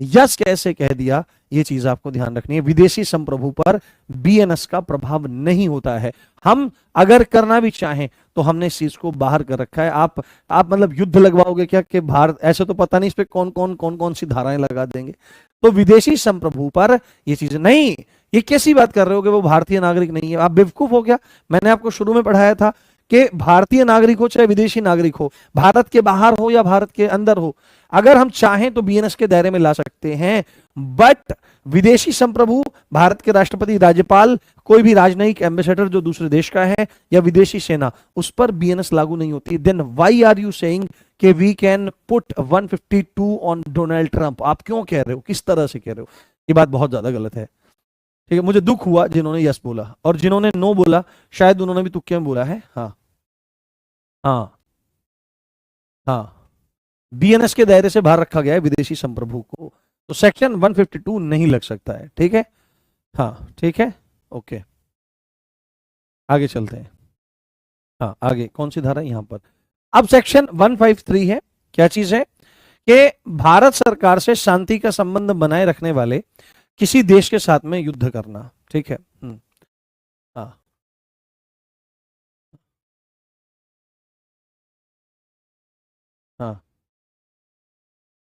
यस कैसे कह दिया? ये चीज आपको ध्यान रखनी है। विदेशी संप्रभु पर बीएनएस का प्रभाव नहीं होता है। हम अगर करना भी चाहें तो हमने इस चीज को बाहर कर रखा है। आप मतलब युद्ध लगवाओगे क्या कि भारत, ऐसे तो पता नहीं इस पे कौन सी धाराएं लगा देंगे। तो विदेशी संप्रभु पर ये चीज नहीं। ये कैसी बात कर रहे हो कि वो भारतीय नागरिक नहीं है? आप बेवकूफ हो क्या? मैंने आपको शुरू में पढ़ाया था कि भारतीय नागरिक हो चाहे विदेशी नागरिक हो, भारत के बाहर हो या भारत के अंदर हो, अगर हम चाहें तो बीएनएस के दायरे में ला सकते हैं। बट विदेशी संप्रभु, भारत के राष्ट्रपति, राज्यपाल, कोई भी राजनयिक, एम्बेसडर जो दूसरे देश का है, या विदेशी सेना, उस पर बीएनएस लागू नहीं होती। Then why are you saying कि we can put 152 on Donald Trump? आप क्यों कह रहे हो, किस तरह से कह रहे हो? ये बात बहुत ज्यादा गलत है। ठीक है, मुझे दुख हुआ जिन्होंने यस बोला, और जिन्होंने नो बोला शायद उन्होंने भी तुक्के में बोला है। हाँ, हाँ, हाँ, बीएनएस के दायरे से बाहर रखा गया है विदेशी संप्रभु को, तो सेक्शन 152 नहीं लग सकता है। ठीक है, हाँ ठीक है, ओके, आगे चलते हैं। हाँ, आगे कौन सी धारा है यहां पर? अब सेक्शन 153 है। क्या चीज है? कि भारत सरकार से शांति का संबंध बनाए रखने वाले किसी देश के साथ में युद्ध करना। ठीक है। हाँ, हाँ,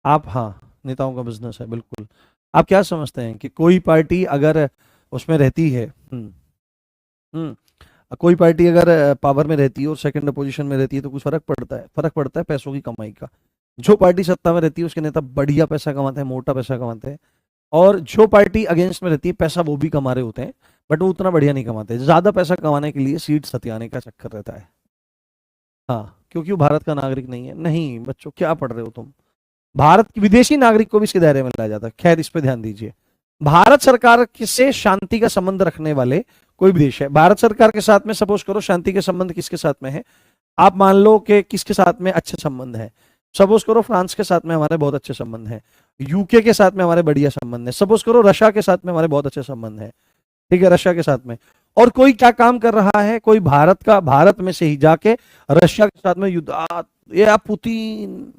आप, हाँ, नेताओं का बिजनेस है, बिल्कुल। आप क्या समझते हैं कि कोई पार्टी अगर उसमें रहती है, कोई पार्टी अगर पावर में रहती है और सेकंड पोजीशन में रहती है, तो कुछ फर्क पड़ता है? फर्क पड़ता है पैसों की कमाई का। जो पार्टी सत्ता में रहती है उसके नेता बढ़िया पैसा कमाते हैं, मोटा पैसा कमाते हैं। और जो पार्टी अगेंस्ट में रहती है पैसा वो भी कमा रहे होते हैं, बट वो उतना बढ़िया नहीं कमाते। ज्यादा पैसा कमाने के लिए सीट सत्याने का चक्कर रहता है। हाँ, क्योंकि वो भारत का नागरिक नहीं है। नहीं बच्चों, क्या पढ़ रहे हो तुम? भारत की विदेशी नागरिक को भी इसके दायरे में लाया जाता है। खैर, इस पे ध्यान दीजिए। भारत सरकार से शांति का संबंध रखने वाले कोई भी देश है, भारत सरकार के साथ में सपोज करो शांति के संबंध किसके साथ में है, आप मान लो कि किसके साथ में अच्छे संबंध है। सपोज करो फ्रांस के साथ में हमारे बहुत अच्छे संबंध हैं, यूके के साथ में हमारे बढ़िया संबंध है, सपोज करो रशिया के साथ में हमारे बहुत अच्छे संबंध है। ठीक है, रशिया के साथ में। और कोई क्या काम कर रहा है, कोई भारत में से ही जाके रशिया के साथ में युद्ध, ये पुतिन,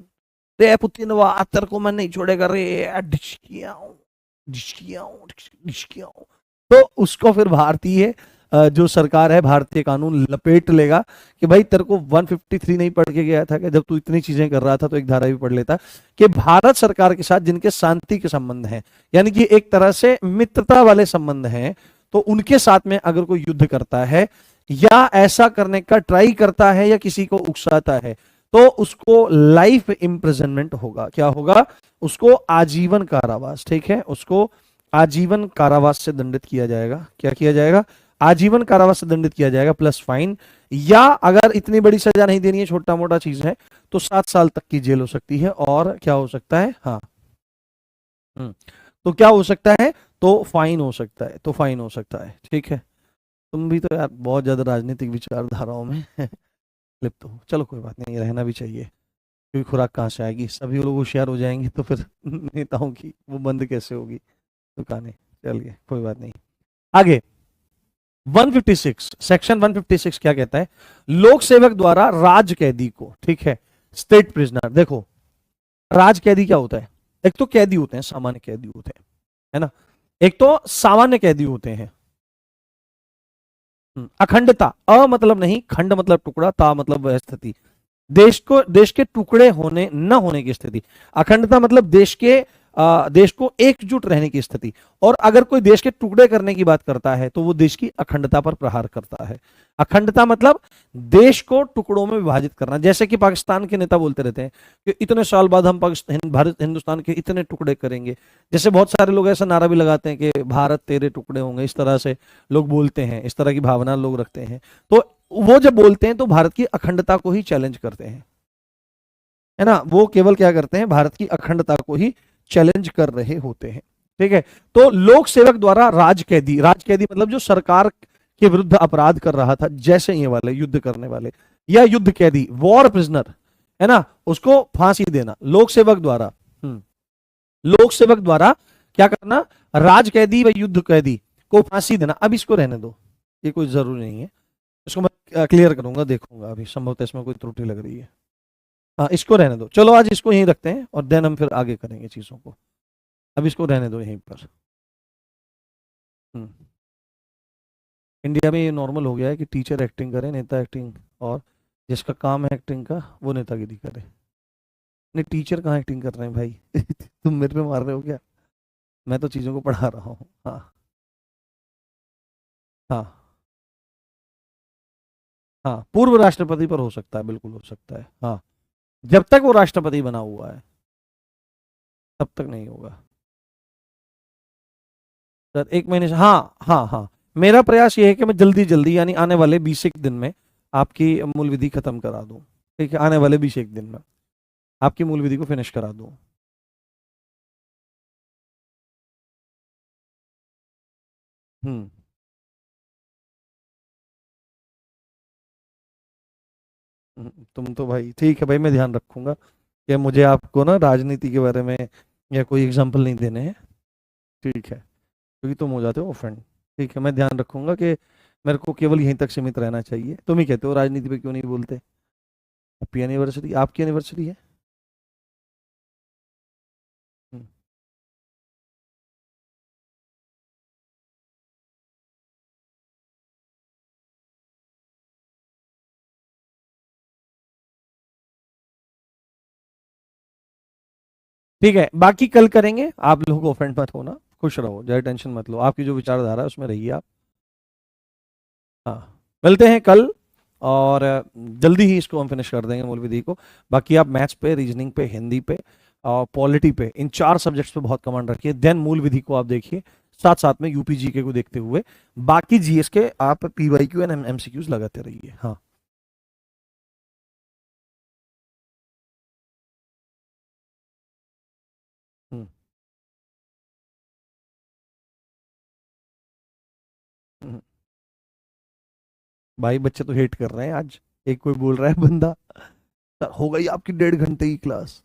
रे पुतिन वाह तेरे को मैं नहीं छोड़ेगा रे, डिशकियाऊं डिशकियाऊं डिशकियाऊं। तो उसको फिर भारतीय जो सरकार है, भारतीय कानून लपेट लेगा कि भाई तेरे को 153 नहीं पढ़ के गया था कि जब तू इतनी चीजें कर रहा था, तो एक धारा भी पढ़ लेता कि भारत सरकार के साथ जिनके शांति के संबंध हैं, यानी कि एक तरह से मित्रता वाले संबंध हैं, तो उनके साथ में अगर कोई युद्ध करता है या ऐसा करने का ट्राई करता है या किसी को उकसाता है, तो उसको लाइफ इम्प्रिजनमेंट होगा। क्या होगा? उसको आजीवन कारावास। ठीक है, उसको आजीवन कारावास से दंडित किया जाएगा। क्या किया जाएगा? आजीवन कारावास से दंडित किया जाएगा प्लस फाइन, या अगर इतनी बड़ी सजा नहीं देनी है, छोटा मोटा चीज है, तो 7 साल तक की जेल हो सकती है। और क्या हो सकता है? हाँ, तो क्या हो सकता है? तो फाइन हो सकता है, तो फाइन हो सकता है। ठीक है, तुम भी तो यार बहुत ज्यादा राजनीतिक विचारधाराओं में लिप्त हो। चलो कोई बात नहीं, रहना भी चाहिए, क्योंकि खुराक कहाँ से आएगी? सभी लोग होशियार हो जाएंगे तो फिर नेताओं की वो बंद कैसे होगी दुकानें? चलिए कोई बात नहीं, आगे 156 सेक्शन 156 क्या कहता है? लोक सेवक द्वारा राज कैदी को, ठीक है, स्टेट प्रिजनर। देखो, राज कैदी क्या होता है? एक तो कैदी होते हैं, सामान्य कैदी होते हैं, है ना, एक तो सामान्य कैदी होते हैं। अखंडता, अ मतलब नहीं, खंड मतलब टुकड़ा, ता मतलब वह स्थिति, देश के टुकड़े होने न होने की स्थिति। अखंडता मतलब देश को एकजुट रहने की स्थिति। और अगर कोई देश के टुकड़े करने की बात करता है तो वो देश की अखंडता पर प्रहार करता है। अखंडता मतलब देश को टुकड़ों में विभाजित करना। जैसे कि पाकिस्तान के नेता बोलते रहते हैं कि इतने साल बाद हम हिंदुस्तान के इतने टुकड़े करेंगे। जैसे बहुत सारे लोग ऐसा नारा भी लगाते हैं कि भारत तेरे टुकड़े होंगे, इस तरह से लोग बोलते हैं, इस तरह की भावना लोग रखते हैं। तो वो जब बोलते हैं तो भारत की अखंडता को ही चैलेंज करते हैं, है ना, वो केवल क्या करते हैं? भारत की अखंडता को ही चैलेंज कर रहे होते हैं। ठीक है, तो लोक सेवक द्वारा राज कैदी, राज कैदी मतलब जो सरकार के विरुद्ध अपराध कर रहा था, जैसे ये वाले युद्ध करने वाले, या युद्ध कैदी, वॉर प्रिजनर, है ना, उसको फांसी देना। लोक सेवक द्वारा, लोक सेवक द्वारा क्या करना? राज कैदी व युद्ध कैदी को फांसी देना। अब इसको रहने दो, ये कोई जरूरी नहीं है, इसको मैं क्लियर करूंगा, देखूंगा अभी, संभवतः इसमें कोई त्रुटि लग रही है। हाँ, इसको रहने दो, चलो आज इसको यहीं रखते हैं और देन हम फिर आगे करेंगे चीजों को। अब इसको रहने दो यहीं पर। इंडिया में ये नॉर्मल हो गया है कि टीचर एक्टिंग करे, नेता एक्टिंग, और जिसका काम है एक्टिंग का वो नेतागिरी करे। नहीं, टीचर कहाँ एक्टिंग कर रहे हैं भाई? तुम मेरे पे मार रहे हो क्या? मैं तो चीजों को पढ़ा रहा हूँ। हाँ हाँ हाँ, पूर्व राष्ट्रपति पर हो सकता है, बिल्कुल हो सकता है। हाँ, जब तक वो राष्ट्रपति बना हुआ है तब तक नहीं होगा सर। 1 महीने से, हाँ हाँ हाँ, मेरा प्रयास ये है कि मैं जल्दी जल्दी, यानी आने वाले 20 दिन में आपकी मूल विधि खत्म करा दूं। ठीक है, आने वाले 20 दिन में आपकी मूल विधि को फिनिश करा दूं। हम्म तुम तो भाई, ठीक है भाई, मैं ध्यान रखूंगा कि मुझे आपको ना राजनीति के बारे में या कोई एग्जाम्पल नहीं देने हैं। ठीक है, क्योंकि तुम हो जाते हो ऑफेंड। ठीक है, मैं ध्यान रखूंगा कि मेरे को केवल यहीं तक सीमित रहना चाहिए। तुम ही कहते हो राजनीति पे क्यों नहीं बोलते? हैप्पी एनिवर्सरी, आपकी एनिवर्सरी है। हम्म, ठीक है, बाकी कल करेंगे। आप लोगों को ऑफेंड मत होना, खुश रहो, ज्यादा टेंशन मत लो, आपकी जो विचारधारा है उसमें रहिए आप। हाँ, मिलते हैं कल, और जल्दी ही इसको हम फिनिश कर देंगे मूल विधि को। बाकी आप मैथ्स पे, रीजनिंग पे, हिंदी पे और पॉलिटी पे, इन 4 सब्जेक्ट्स पे बहुत कमांड रखिए। देन मूल विधि को आप देखिए, साथ साथ में यूपी जीके को देखते हुए बाकी जीएस के आप पीवाईक्यू एंड एमसीक्यूज लगाते रहिए। हाँ। हम्म, हम्म। भाई बच्चे तो हेट कर रहे हैं आज। एक कोई बोल रहा है बंदा, "सर, हो गई आपकी 1.5 घंटे की क्लास"।